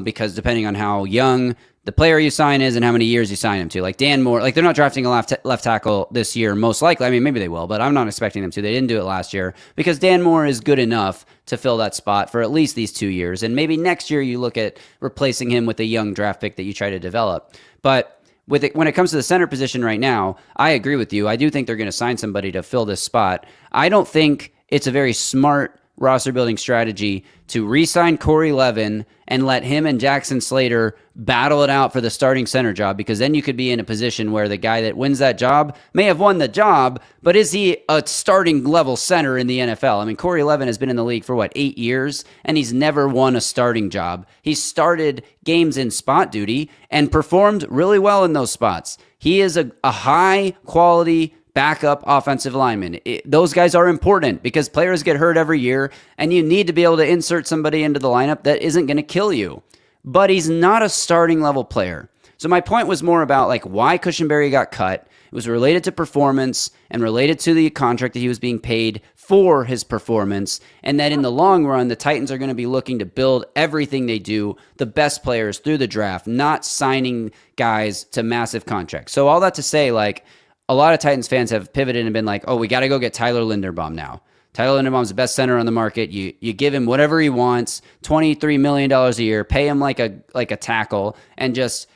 because depending on how young the player you sign is and how many years you sign him to. Like Dan Moore, they're not drafting a left tackle this year, most likely. I mean, maybe they will, but I'm not expecting them to. They didn't do it last year because Dan Moore is good enough to fill that spot for at least these 2 years. And maybe next year you look at replacing him with a young draft pick that you try to develop. But when it comes to the center position right now, I agree with you. I do think they're going to sign somebody to fill this spot. I don't think it's a very smart roster building strategy to re-sign Corey Levin and let him and Jackson Slater battle it out for the starting center job, because then you could be in a position where the guy that wins that job may have won the job, but is he a starting level center in the NFL? I mean, Corey Levin has been in the league for 8 years, and he's never won a starting job. He's started games in spot duty and performed really well in those spots. He is a high quality backup offensive lineman. Those guys are important because players get hurt every year, and you need to be able to insert somebody into the lineup that isn't going to kill you. But he's not a starting level player. So my point was more about why Cushenberry got cut. It was related to performance and related to the contract that he was being paid for his performance, and that in the long run, the Titans are going to be looking to build everything they do, the best players through the draft, not signing guys to massive contracts. So all that to say, a lot of Titans fans have pivoted and been oh, we got to go get Tyler Linderbaum now. Tyler Linderbaum's the best center on the market. You give him whatever he wants, $23 million a year, pay him like a tackle, and just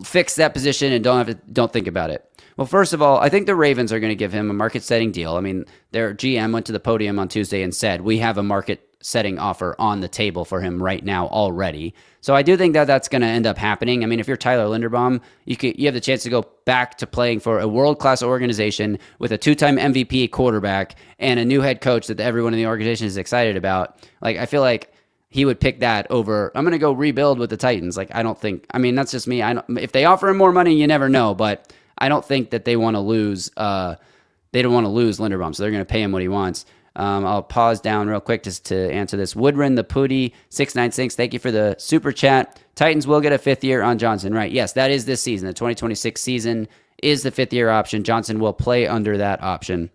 fix that position and don't think about it. Well, first of all, I think the Ravens are going to give him a market-setting deal. I mean, their GM went to the podium on Tuesday and said, we have a market-setting offer on the table for him right now already. So I do think that that's going to end up happening. I mean, if you're Tyler Linderbaum, you have the chance to go back to playing for a world-class organization with a 2-time MVP quarterback and a new head coach that everyone in the organization is excited about. I feel like he would pick that over, I'm going to go rebuild with the Titans. That's just me. If they offer him more money, you never know, but I don't think that they want to lose. They don't want to lose Linderbaum, so they're going to pay him what he wants. I'll pause down real quick just to answer this. Woodrun the Pooty 696, thank you for the super chat. Titans will get a 5th year on Johnson, right? Yes, that is this season. The 2026 season is the 5th year option. Johnson will play under that option.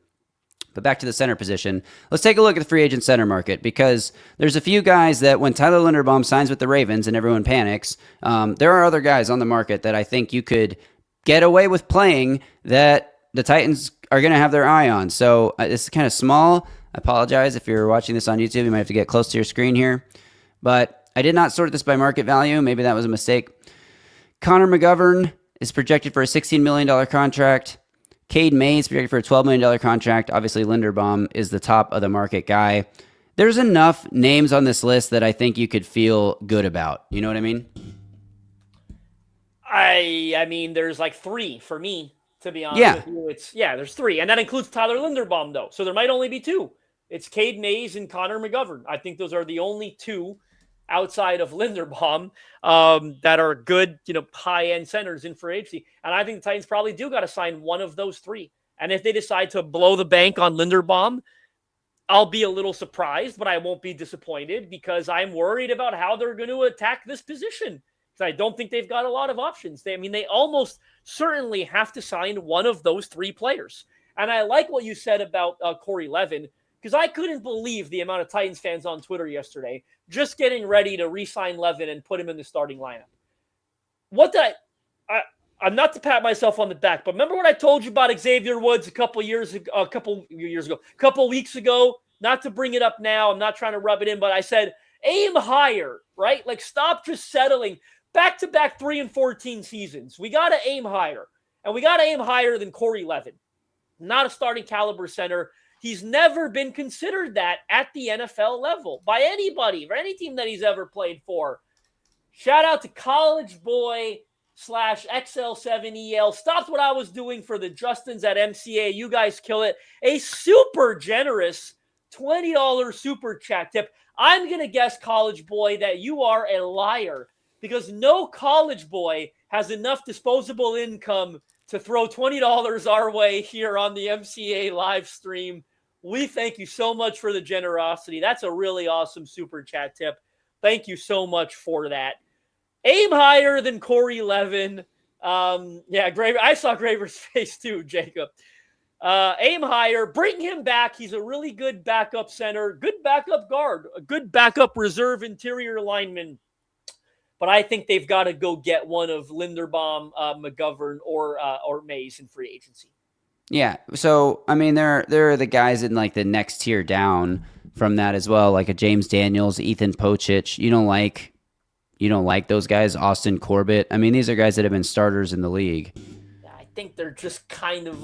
But back to the center position. Let's take a look at the free agent center market, because there's a few guys that when Tyler Linderbaum signs with the Ravens and everyone panics, there are other guys on the market that I think you could get away with playing that the Titans are going to have their eye on. So it's kind of small. I apologize if you're watching this on YouTube. You might have to get close to your screen here. But I did not sort this by market value. Maybe that was a mistake. Connor McGovern is projected for a $16 million contract. Cade Mays projected for a $12 million contract. Obviously, Linderbaum is the top of the market guy. There's enough names on this list that I think you could feel good about. You know what I mean? I mean, there's like three for me, to be honest with you. There's three. And that includes Tyler Linderbaum, though. So there might only be two. It's Cade Mays and Connor McGovern. I think those are the only two outside of Linderbaum that are good, high-end centers in free agency. And I think the Titans probably do got to sign one of those three. And if they decide to blow the bank on Linderbaum, I'll be a little surprised, but I won't be disappointed, because I'm worried about how they're going to attack this position. Because I don't think they've got a lot of options. They almost certainly have to sign one of those three players. And I like what you said about Corey Levin, because I couldn't believe the amount of Titans fans on Twitter yesterday just getting ready to re-sign Levin and put him in the starting lineup. I'm not to pat myself on the back, but remember what I told you about Xavier Woods a couple weeks ago? Not to bring it up now. I'm not trying to rub it in, but I said, aim higher, right? Like, stop just settling. Back-to-back 3-14 seasons. We got to aim higher. And we got to aim higher than Corey Levin. Not a starting caliber center. He's never been considered that at the NFL level by anybody, or any team that he's ever played for. Shout out to College Boy /XL7EL. Stopped what I was doing for the Justins at MCA. You guys kill it. A super generous $20 super chat tip. I'm going to guess, College Boy, that you are a liar, because no college boy has enough disposable income to throw $20 our way here on the MCA live stream. We thank you so much for the generosity. That's a really awesome super chat tip. Thank you so much for that. Aim higher than Corey Levin. Graver. I saw Graver's face too, Jacob. Aim higher. Bring him back. He's a really good backup center, good backup guard, a good backup reserve interior lineman. But I think they've got to go get one of Linderbaum, McGovern, or Mays in free agency. Yeah. So, I mean, there are the guys in like the next tier down from that as well, like a James Daniels, Ethan Pocic. You don't like those guys, Austin Corbett. I mean, these are guys that have been starters in the league. I think they're just kind of,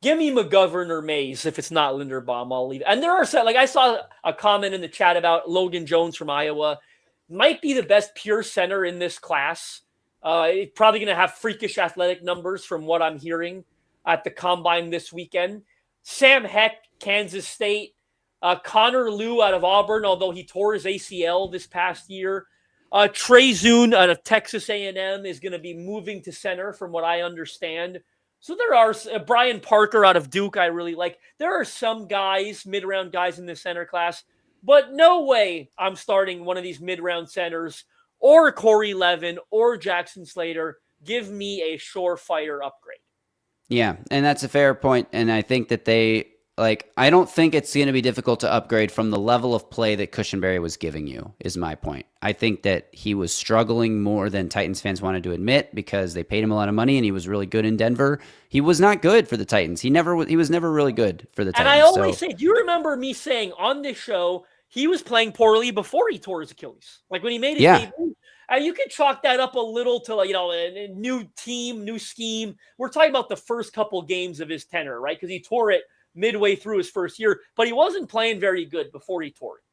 give me McGovern or Mays. If it's not Linderbaum, I'll leave. And there are some, like, I saw a comment in the chat about Logan Jones from Iowa. Might be the best pure center in this class. Probably going to have freakish athletic numbers from what I'm hearing at the Combine this weekend. Sam Heck, Kansas State. Connor Liu out of Auburn, although he tore his ACL this past year. Trey Zune out of Texas A&M is going to be moving to center from what I understand. So there are Brian Parker out of Duke I really like. There are some guys, mid-round guys in the center class, but no way I'm starting one of these mid-round centers or Corey Levin or Jackson Slater. Give me a surefire upgrade. Yeah, and that's a fair point, and I think that I don't think it's going to be difficult to upgrade from the level of play that Cushenberry was giving you, is my point. I think that he was struggling more than Titans fans wanted to admit, because they paid him a lot of money and he was really good in Denver. He was not good for the Titans. He was never really good for the Titans. And I always say, do you remember me saying on this show, he was playing poorly before he tore his Achilles? Like when he made his debut. And you can chalk that up a little to, a new team, new scheme. We're talking about the first couple games of his tenure, right? Because he tore it midway through his first year, but he wasn't playing very good before he tore it.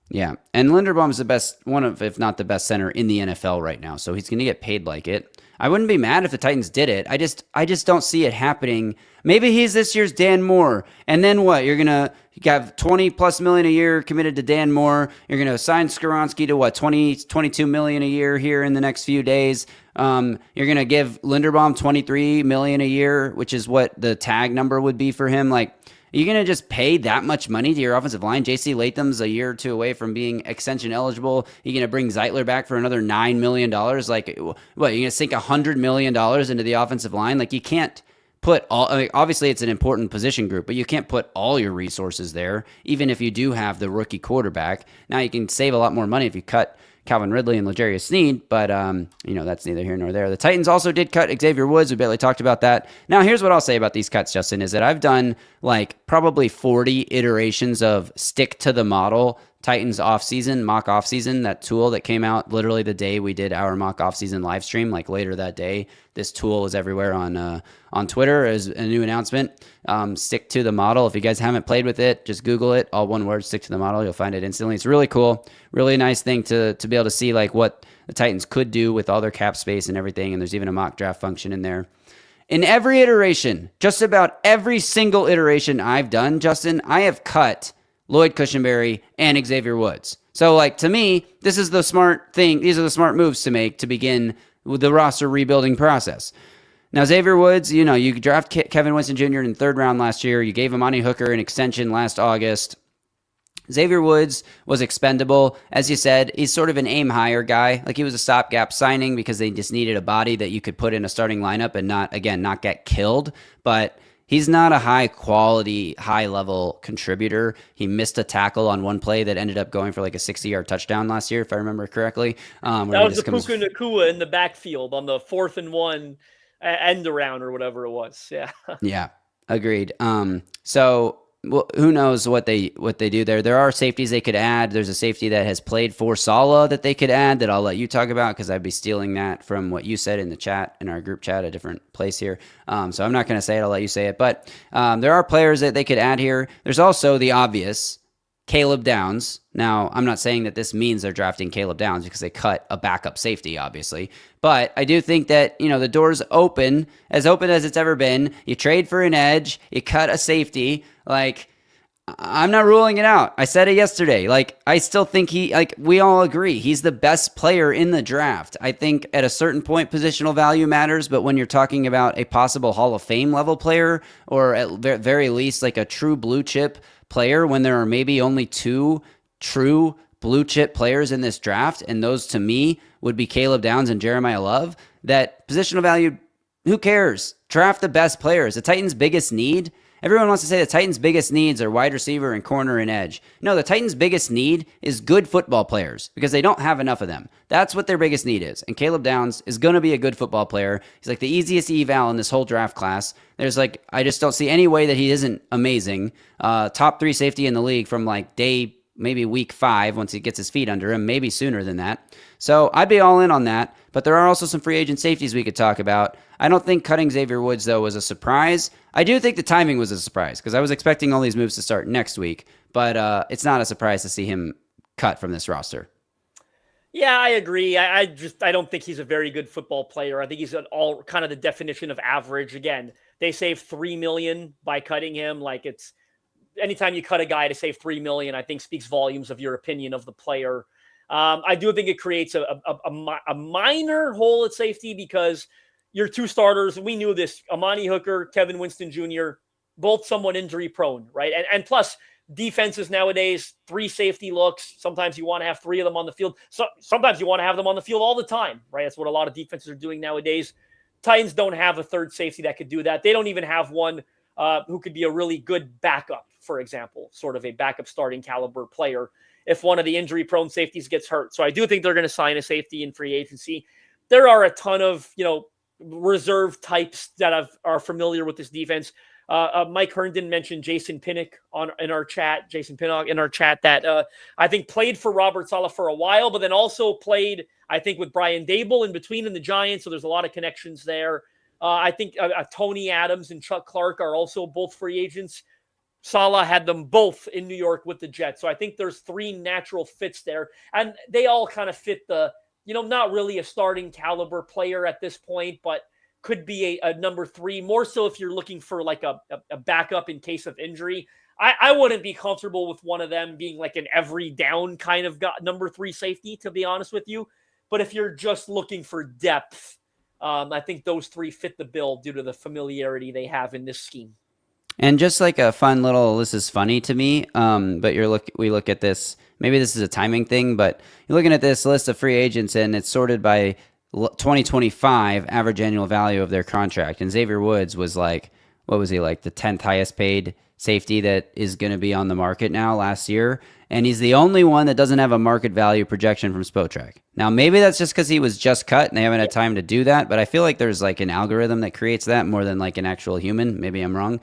Yeah, and Linderbaum's the best, one of, if not the best center in the NFL right now, so he's going to get paid like it. I wouldn't be mad if the Titans did it. I just don't see it happening. Maybe he's this year's Dan Moore, and then what? You're going to have $20+ million a year committed to Dan Moore. You're going to sign Skoronski to what, $22 million a year here in the next few days. You're going to give Linderbaum $23 million a year, which is what the tag number would be for him. Like, are you going to just pay that much money to your offensive line? J.C. Latham's a year or two away from being extension eligible. You're going to bring Zeitler back for another $9 million. Like, what, you're going to sink $100 million into the offensive line? Like, you can't put all, I mean, obviously it's an important position group, but you can't put all your resources there, even if you do have the rookie quarterback. Now you can save a lot more money if you cut Calvin Ridley and L'Jarius Sneed, but that's neither here nor there. The Titans also did cut Xavier Woods. We barely talked about that. Now, here's what I'll say about these cuts, Justin, is that I've done like probably 40 iterations of stick to the model Titans offseason, mock offseason, that tool that came out literally the day we did our mock offseason live stream, like later that day. This tool was everywhere on Twitter as a new announcement. Stick to the model. If you guys haven't played with it, just Google it. All one word, stick to the model. You'll find it instantly. It's really cool. Really nice thing to be able to see like what the Titans could do with all their cap space and everything. And there's even a mock draft function in there. In every iteration, just about every single iteration I've done, Justin, I have cut Lloyd Cushenberry and Xavier Woods. So, like, to me, this is the smart thing. These are the smart moves to make to begin with the roster rebuilding process. Now, Xavier Woods, you draft Kevin Winston Jr. in the third round last year. You gave Amani Hooker an extension last August. Xavier Woods was expendable. As you said, he's sort of an aim higher guy. Like, he was a stopgap signing because they just needed a body that you could put in a starting lineup and not get killed. But he's not a high-quality, high-level contributor. He missed a tackle on one play that ended up going for like a 60-yard touchdown last year, if I remember correctly. That was the Puka Nacua in the backfield on the 4th and 1 end around or whatever it was. Yeah. Yeah, agreed. Well, who knows what they do there. There are safeties they could add. There's a safety that has played for Saleh that they could add that I'll let you talk about because I'd be stealing that from what you said in the chat, in our group chat, a different place here. So I'm not going to say it. I'll let you say it. But there are players that they could add here. There's also the obvious, Caleb Downs. Now, I'm not saying that this means they're drafting Caleb Downs because they cut a backup safety, obviously. But I do think that, the door's open as it's ever been. You trade for an edge, you cut a safety. Like, I'm not ruling it out. I said it yesterday. Like, I still think we all agree, he's the best player in the draft. I think at a certain point, positional value matters, but when you're talking about a possible Hall of Fame level player, or at very least like a true blue chip player, when there are maybe only two true blue chip players in this draft, and those to me would be Caleb Downs and Jeremiah Love, that positional value, who cares? Draft the best players. The Titans' biggest need, everyone wants to say the Titans' biggest needs are wide receiver and corner and edge. No, the Titans' biggest need is good football players because they don't have enough of them. That's what their biggest need is. And Caleb Downs is going to be a good football player. He's like the easiest eval in this whole draft class. I just don't see any way that he isn't amazing. Top 3 safety in the league from like maybe week 5 once he gets his feet under him, maybe sooner than that. So I'd be all in on that. But there are also some free agent safeties we could talk about. I don't think cutting Xavier Woods, though, was a surprise. I do think the timing was a surprise because I was expecting all these moves to start next week. But it's not a surprise to see him cut from this roster. Yeah, I agree. I don't think he's a very good football player. I think he's all kind of the definition of average. Again, they saved $3 million by cutting him. Like, it's anytime you cut a guy to save $3 million, I think speaks volumes of your opinion of the player. I do think it creates a minor hole at safety because your 2 starters, we knew this, Amani Hooker, Kevin Winston Jr., both somewhat injury prone, right? And plus, defenses nowadays, 3 safety looks. Sometimes you want to have 3 of them on the field. So sometimes you want to have them on the field all the time, right? That's what a lot of defenses are doing nowadays. Titans don't have a third safety that could do that. They don't even have one who could be a really good backup, for example, sort of a backup starting caliber player if one of the injury-prone safeties gets hurt. So I do think they're going to sign a safety in free agency. There are a ton of, reserve types that are familiar with this defense. Mike Herndon mentioned Jason Pinnock in our chat that I think played for Robert Saleh for a while, but then also played, I think, with Brian Dable in between in the Giants. So there's a lot of connections there. I think Tony Adams and Chuck Clark are also both free agents. Saleh had them both in New York with the Jets. So I think there's 3 natural fits there. And they all kind of fit the, not really a starting caliber player at this point, but could be a number 3, more so if you're looking for like a backup in case of injury. I wouldn't be comfortable with one of them being like an every down kind of number 3 safety, to be honest with you. But if you're just looking for depth, I think those 3 fit the bill due to the familiarity they have in this scheme. And just like a fun little, this is funny to me, but we look at this, maybe this is a timing thing, but you're looking at this list of free agents and it's sorted by 2025 average annual value of their contract. And Xavier Woods was like what was he, like the 10th highest paid safety that is going to be on the market now last year. And he's the only one that doesn't have a market value projection from Spotrac. Now, maybe that's just because he was just cut and they haven't had time to do that, but I feel like there's like an algorithm that creates that more than like an actual human. Maybe I'm wrong.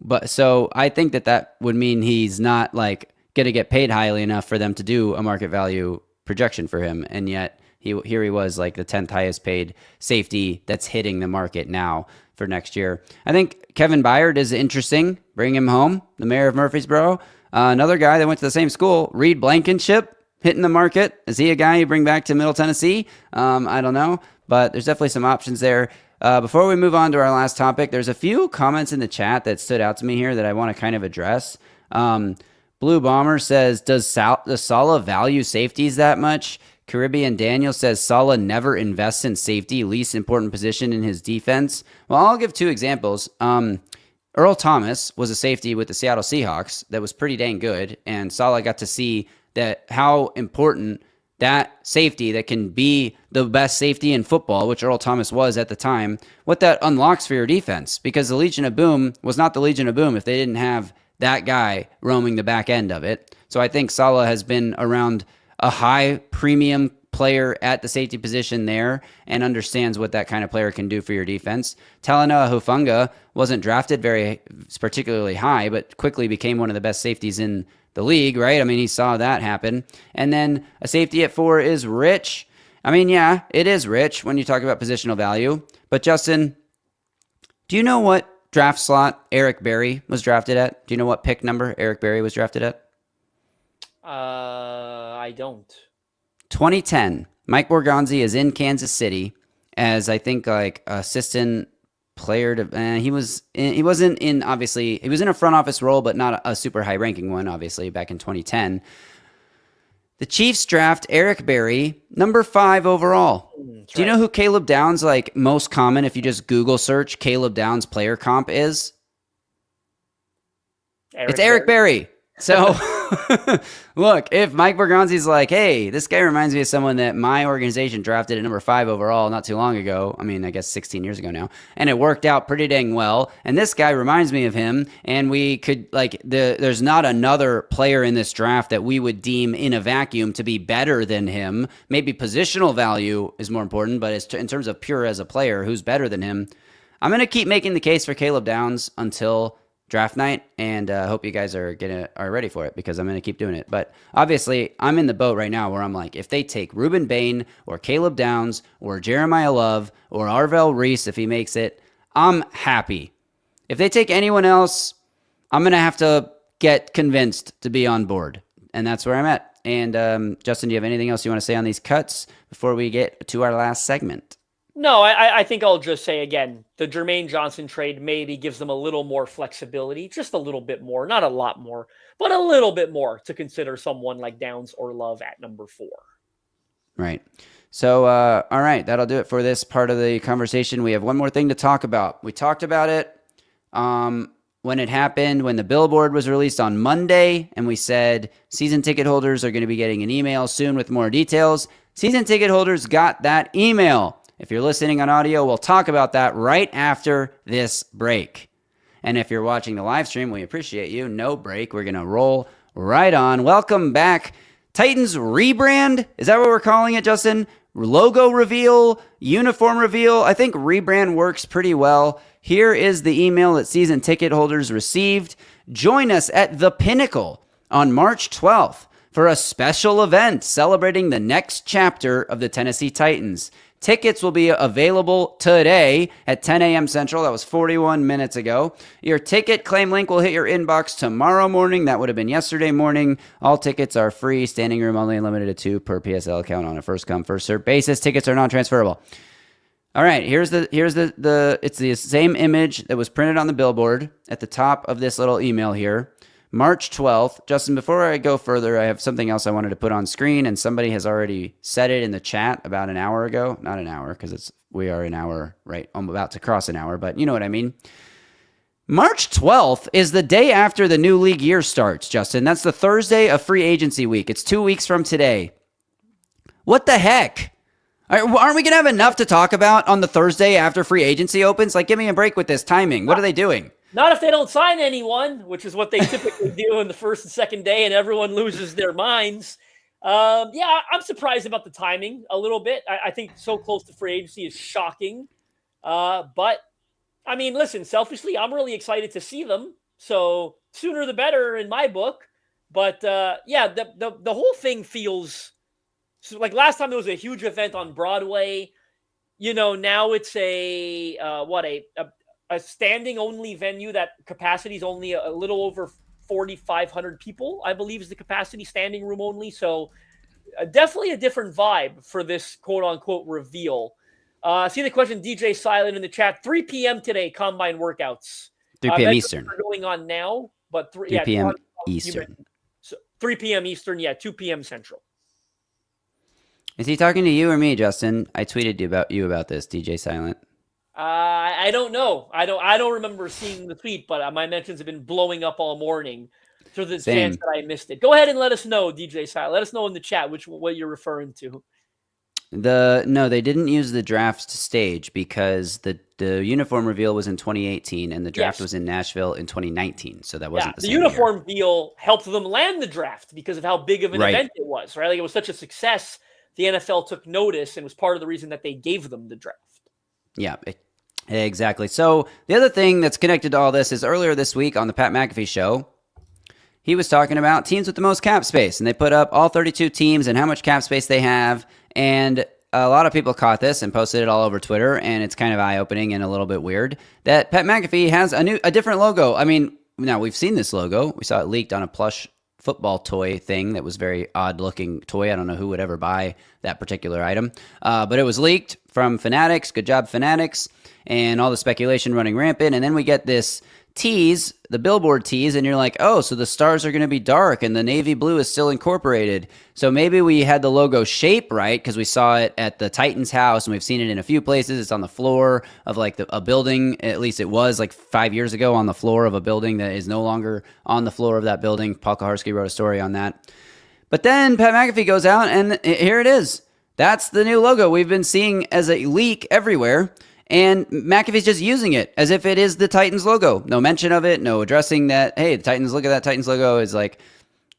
But so I think that would mean he's not like going to get paid highly enough for them to do a market value projection for him. And yet here he was like the 10th highest paid safety that's hitting the market now for next year. I think Kevin Byard is interesting. Bring him home, the mayor of Murfreesboro. Another guy that went to the same school, Reed Blankenship, hitting the market. Is he a guy you bring back to Middle Tennessee? I don't know, but there's definitely some options there. Before we move on to our last topic, there's a few comments in the chat that stood out to me here that I want to kind of address. Blue Bomber says, does Saleh value safeties that much? Caribbean Daniel says Saleh never invests in safety, least important position in his defense. Well, I'll give two examples. Earl Thomas was a safety with the Seattle Seahawks that was pretty dang good, and Saleh got to see that how important that safety that can be the best safety in football, which Earl Thomas was at the time, what that unlocks for your defense. Because the Legion of Boom was not the Legion of Boom if they didn't have that guy roaming the back end of it. So I think Saleh has been around a high premium player at the safety position there and understands what that kind of player can do for your defense. Talanoa Hufanga wasn't drafted very particularly high, but quickly became one of the best safeties in the league, right? I mean, he saw that happen. And then a safety at 4 is Rich. I mean, yeah, it is rich when you talk about positional value. But Justin, do you know what draft slot Eric Berry was drafted at? Do you know what pick number Eric Berry was drafted at? I don't. 2010. Mike Borgonzi is in Kansas City as I think like assistant player to. He wasn't in obviously he was in a front office role, but not a super high ranking one. Obviously, back in 2010, the Chiefs draft Eric Berry, number 5 overall. Do you know who Caleb Downs like most common if you just Google search Caleb Downs player comp is? It's Eric Berry. So, look, if Mike Borgonzi's like, hey, this guy reminds me of someone that my organization drafted at number 5 overall not too long ago. I mean, I guess 16 years ago now. And it worked out pretty dang well. And this guy reminds me of him. And we could, like, there's not another player in this draft that we would deem in a vacuum to be better than him. Maybe positional value is more important, but in terms of pure as a player, who's better than him? I'm going to keep making the case for Caleb Downs until draft night, and hope you guys are ready for it because I'm going to keep doing it. But obviously, I'm in the boat right now where I'm like, if they take Ruben Bain or Caleb Downs or Jeremiah Love or Arvell Reese if he makes it, I'm happy. If they take anyone else, I'm going to have to get convinced to be on board, and that's where I'm at. And Justin, do you have anything else you want to say on these cuts before we get to our last segment? No, I think I'll just say again, the Jermaine Johnson trade maybe gives them a little more flexibility, just a little bit more, not a lot more, but a little bit more to consider someone like Downs or Love at number 4. Right. So, all right, that'll do it for this part of the conversation. We have one more thing to talk about. We talked about it when it happened, when the billboard was released on Monday, and we said season ticket holders are going to be getting an email soon with more details. Season ticket holders got that email. If you're listening on audio, we'll talk about that right after this break. And if you're watching the live stream, we appreciate you. No break. We're going to roll right on. Welcome back. Titans rebrand. Is that what we're calling it, Justin? Logo reveal, uniform reveal. I think rebrand works pretty well. Here is the email that season ticket holders received. Join us at The Pinnacle on March 12th for a special event celebrating the next chapter of the Tennessee Titans. Tickets will be available today at 10 a.m. Central. That was 41 minutes ago. Your ticket claim link will hit your inbox tomorrow morning. That would have been yesterday morning. All tickets are free, standing room only, and limited to 2 per PSL account on a first-come, first-served basis. Tickets are non-transferable. All right, here's the it's the same image that was printed on the billboard at the top of this little email here. March 12th. Justin, before I go further, I have something else I wanted to put on screen, and somebody has already said it in the chat about an hour ago. Not an hour, because we are an hour, right? I'm about to cross an hour, but you know what I mean. March 12th is the day after the new league year starts, Justin. That's the Thursday of free agency week. It's 2 weeks from today. What the heck? Aren't we going to have enough to talk about on the Thursday after free agency opens? Like, give me a break with this timing. What are they doing? Not if they don't sign anyone, which is what they typically do in the first and second day, and everyone loses their minds. I'm surprised about the timing a little bit. I think so close to free agency is shocking. But, I mean, listen, selfishly, I'm really excited to see them. So sooner the better in my book. But, the whole thing feels like last time there was a huge event on Broadway. Now it's a standing only venue that capacity is only a little over 4,500 people, I believe is the capacity, standing room only. So definitely a different vibe for this quote unquote reveal. See the question, DJ Silent in the chat, 3 p.m. today, combine workouts. 3 p.m. Eastern. Are going on now, but 3 p.m. Eastern. So 3 p.m. Eastern, 2 p.m. Central. Is he talking to you or me, Justin? I tweeted you about this, DJ Silent. I don't know. I don't remember seeing the tweet, but my mentions have been blowing up all morning. So there's a chance that I missed it. Go ahead and let us know, DJ Silent. Let us know in the chat what you're referring to. No, they didn't use the draft stage because the uniform reveal was in 2018 and the draft was in Nashville in 2019. So that wasn't the same uniform year. deal helped them land the draft because of how big of an event it was, right? Like it was such a success. The NFL took notice and was part of the reason that they gave them the draft. Yeah, exactly. So the other thing that's connected to all this is earlier this week on the Pat McAfee show, he was talking about teams with the most cap space, and they put up all 32 teams and how much cap space they have. And a lot of people caught this and posted it all over Twitter, and it's kind of eye-opening and a little bit weird that Pat McAfee has a different logo. I mean, now we've seen this logo. We saw it leaked on a plush football toy thing that was very odd-looking toy. I don't know who would ever buy that particular item, but it was leaked from Fanatics. Good job, Fanatics, and all the speculation running rampant. And then we get this tease, the billboard tease, and you're like, oh, so the stars are going to be dark and the navy blue is still incorporated. So maybe we had the logo shape right because we saw it at the Titans house and we've seen it in a few places. It's on the floor of like a building. At least it was like 5 years ago on the floor of a building that is no longer on the floor of that building. Paul Kaharski wrote a story on that. But then Pat McAfee goes out and here it is. That's the new logo we've been seeing as a leak everywhere. And McAfee's just using it as if it is the Titans logo. No mention of it, no addressing that, hey, the Titans, look at that Titans logo. Is like,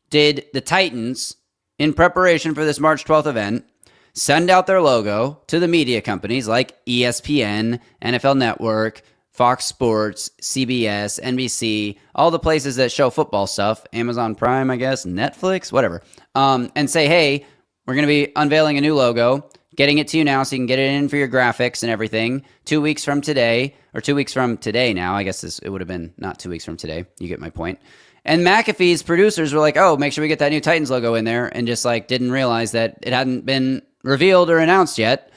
did the Titans, in preparation for this March 12th event, send out their logo to the media companies like ESPN, NFL Network, Fox Sports, CBS, NBC, all the places that show football stuff, Amazon Prime, I guess, Netflix, whatever, and say, hey, we're going to be unveiling a new logo, getting it to you now so you can get it in for your graphics and everything 2 weeks from today, or 2 weeks from today now. I guess it would have been not 2 weeks from today. You get my point. And McAfee's producers were like, oh, make sure we get that new Titans logo in there, and just like didn't realize that it hadn't been revealed or announced yet.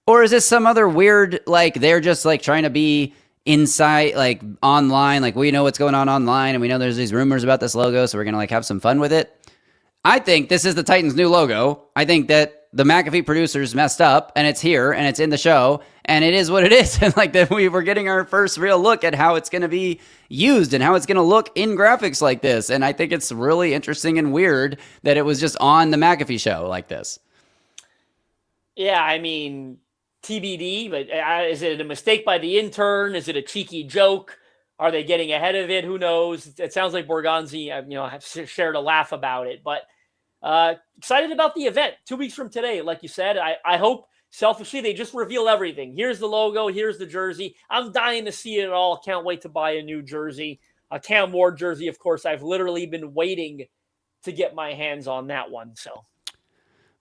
Or is this some other weird, like they're just like trying to be inside, like online, like we know what's going on online and we know there's these rumors about this logo, so we're going to like have some fun with it. I think this is the Titans' new logo. I think that the McAfee producers messed up, and it's here, and it's in the show, and it is what it is. And like that, we were getting our first real look at how it's going to be used and how it's going to look in graphics like this. And I think it's really interesting and weird that it was just on the McAfee show like this. Yeah, I mean, TBD, but is it a mistake by the intern? Is it a cheeky joke? Are they getting ahead of it? Who knows? It sounds like Borgonzi, have shared a laugh about it, but excited about the event 2 weeks from today. Like you said, I hope selfishly they just reveal everything. Here's the logo. Here's the jersey. I'm dying to see it all. Can't wait to buy a new jersey. A Cam Ward jersey, of course. I've literally been waiting to get my hands on that one. So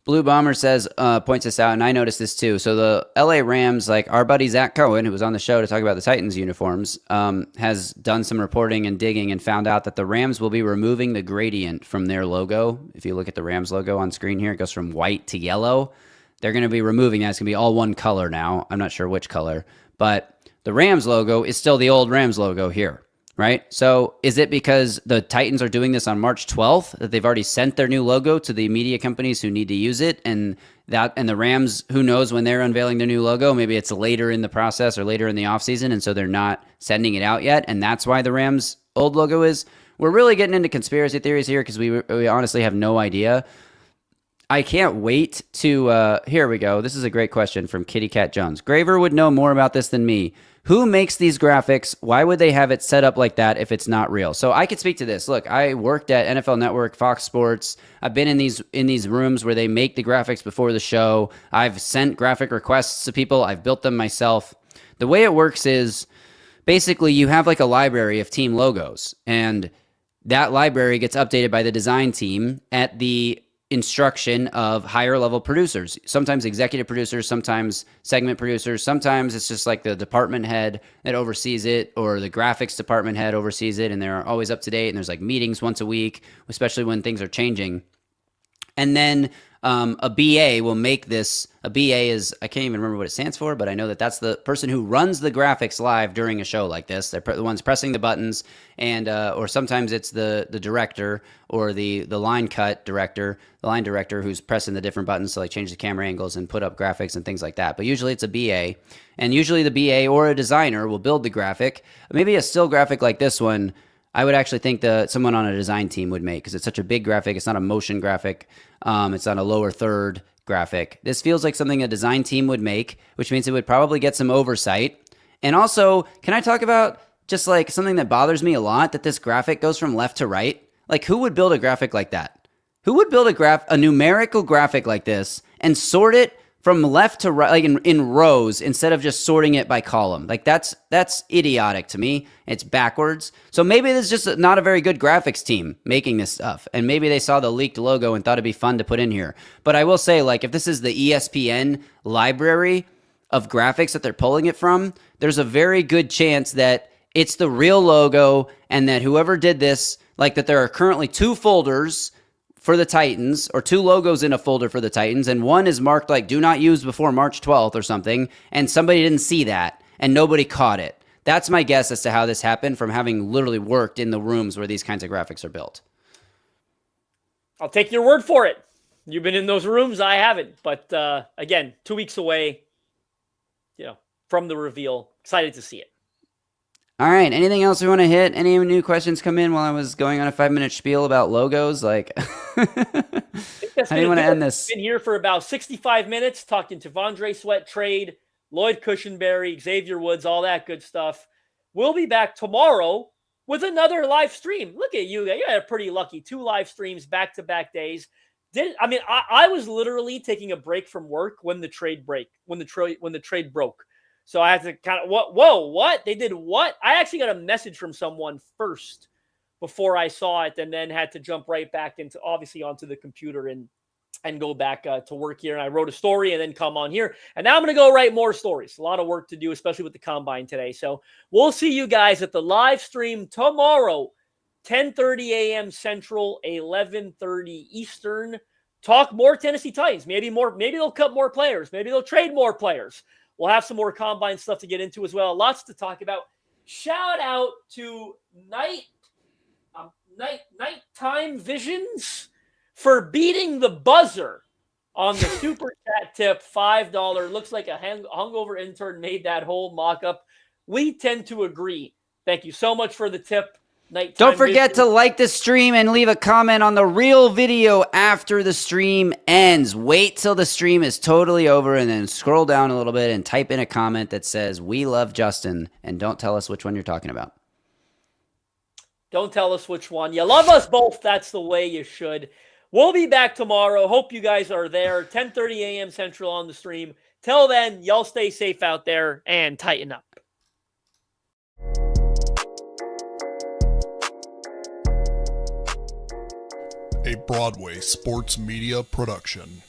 Blue Bomber says, points this out, and I noticed this too. So the LA Rams, like our buddy Zach Cohen, who was on the show to talk about the Titans uniforms, has done some reporting and digging and found out that the Rams will be removing the gradient from their logo. If you look at the Rams logo on screen here, it goes from white to yellow. They're going to be removing that. It's going to be all one color now. I'm not sure which color, but the Rams logo is still the old Rams logo here. Right? So is it because the Titans are doing this on March 12th that they've already sent their new logo to the media companies who need to use it? And the Rams, who knows when they're unveiling their new logo? Maybe it's later in the process or later in the offseason, and so they're not sending it out yet. And that's why the Rams' old logo is. We're really getting into conspiracy theories here because we honestly have no idea. I can't wait to, here we go. This is a great question from Kitty Cat Jones. Graver would know more about this than me. Who makes these graphics? Why would they have it set up like that if it's not real? So I could speak to this. Look, I worked at NFL Network, Fox Sports. I've been in these rooms where they make the graphics before the show. I've sent graphic requests to people. I've built them myself. The way it works is basically you have like a library of team logos, and that library gets updated by the design team at the instruction of higher level producers, sometimes executive producers, sometimes segment producers, sometimes it's just like the department head that oversees it, or the graphics department head oversees it, and they're always up to date, and there's like meetings once a week, especially when things are changing. And then a BA will make this. A BA is, I can't even remember what it stands for, but I know that that's the person who runs the graphics live during a show like this. They're the ones pressing the buttons, and or sometimes it's the director or the line cut director, the line director who's pressing the different buttons to like change the camera angles and put up graphics and things like that. But usually it's a BA, and usually the BA or a designer will build the graphic. Maybe a still graphic like this one, I would actually think that someone on a design team would make, because it's such a big graphic. It's not a motion graphic. It's not a lower third graphic. This feels like something a design team would make, which means it would probably get some oversight. And also, can I talk about just like something that bothers me a lot, that this graphic goes from left to right? Like, who would build a graphic like that? Who would build a numerical graphic like this and sort it from left to right, like in rows, instead of just sorting it by column? Like that's idiotic to me. It's backwards. So maybe this is just not a very good graphics team making this stuff, and maybe they saw the leaked logo and thought it'd be fun to put in here. But I will say, like, if this is the ESPN library of graphics that they're pulling it from, there's a very good chance that it's the real logo, and that whoever did this, like, that there are currently 2 folders for the Titans, or 2 logos in a folder for the Titans, and one is marked like do not use before March 12th or something, and somebody didn't see that and nobody caught it. That's my guess as to how this happened, from having literally worked in the rooms where these kinds of graphics are built. I'll take your word for it. You've been in those rooms. I haven't. But again, 2 weeks away, from the reveal. Excited to see it. All right. Anything else we want to hit? Any new questions come in while I was going on a 5-minute spiel about logos? Like, how do you want to end this? Been here for about 65 minutes talking to Devondre Sweat trade, Lloyd Cushenberry, Xavier Woods, all that good stuff. We'll be back tomorrow with another live stream. Look at you. You had a pretty lucky 2 live streams back-to-back days. I was literally taking a break from work when the trade broke. So I had to kind of, what? They did what? I actually got a message from someone first before I saw it, and then had to jump right back onto the computer and go back to work here. And I wrote a story and then come on here. And now I'm going to go write more stories. A lot of work to do, especially with the combine today. So we'll see you guys at the live stream tomorrow, 10:30 a.m. Central, 11:30 Eastern. Talk more Tennessee Titans. Maybe they'll cut more players. Maybe they'll trade more players. We'll have some more combine stuff to get into as well. Lots to talk about. Shout out to Nighttime Visions for beating the buzzer on the super chat tip. $5. Looks like a hungover intern made that whole mock-up. We tend to agree. Thank you so much for the tip. Don't forget to like the stream and leave a comment on the real video after the stream ends. Wait till the stream is totally over and then scroll down a little bit and type in a comment that says, "We love Justin," and don't tell us which one you're talking about. Don't tell us which one. You love us both. That's the way you should. We'll be back tomorrow. Hope you guys are there. 10:30 a.m. Central on the stream. Till then, y'all stay safe out there and tighten up. A Broadway sports media production.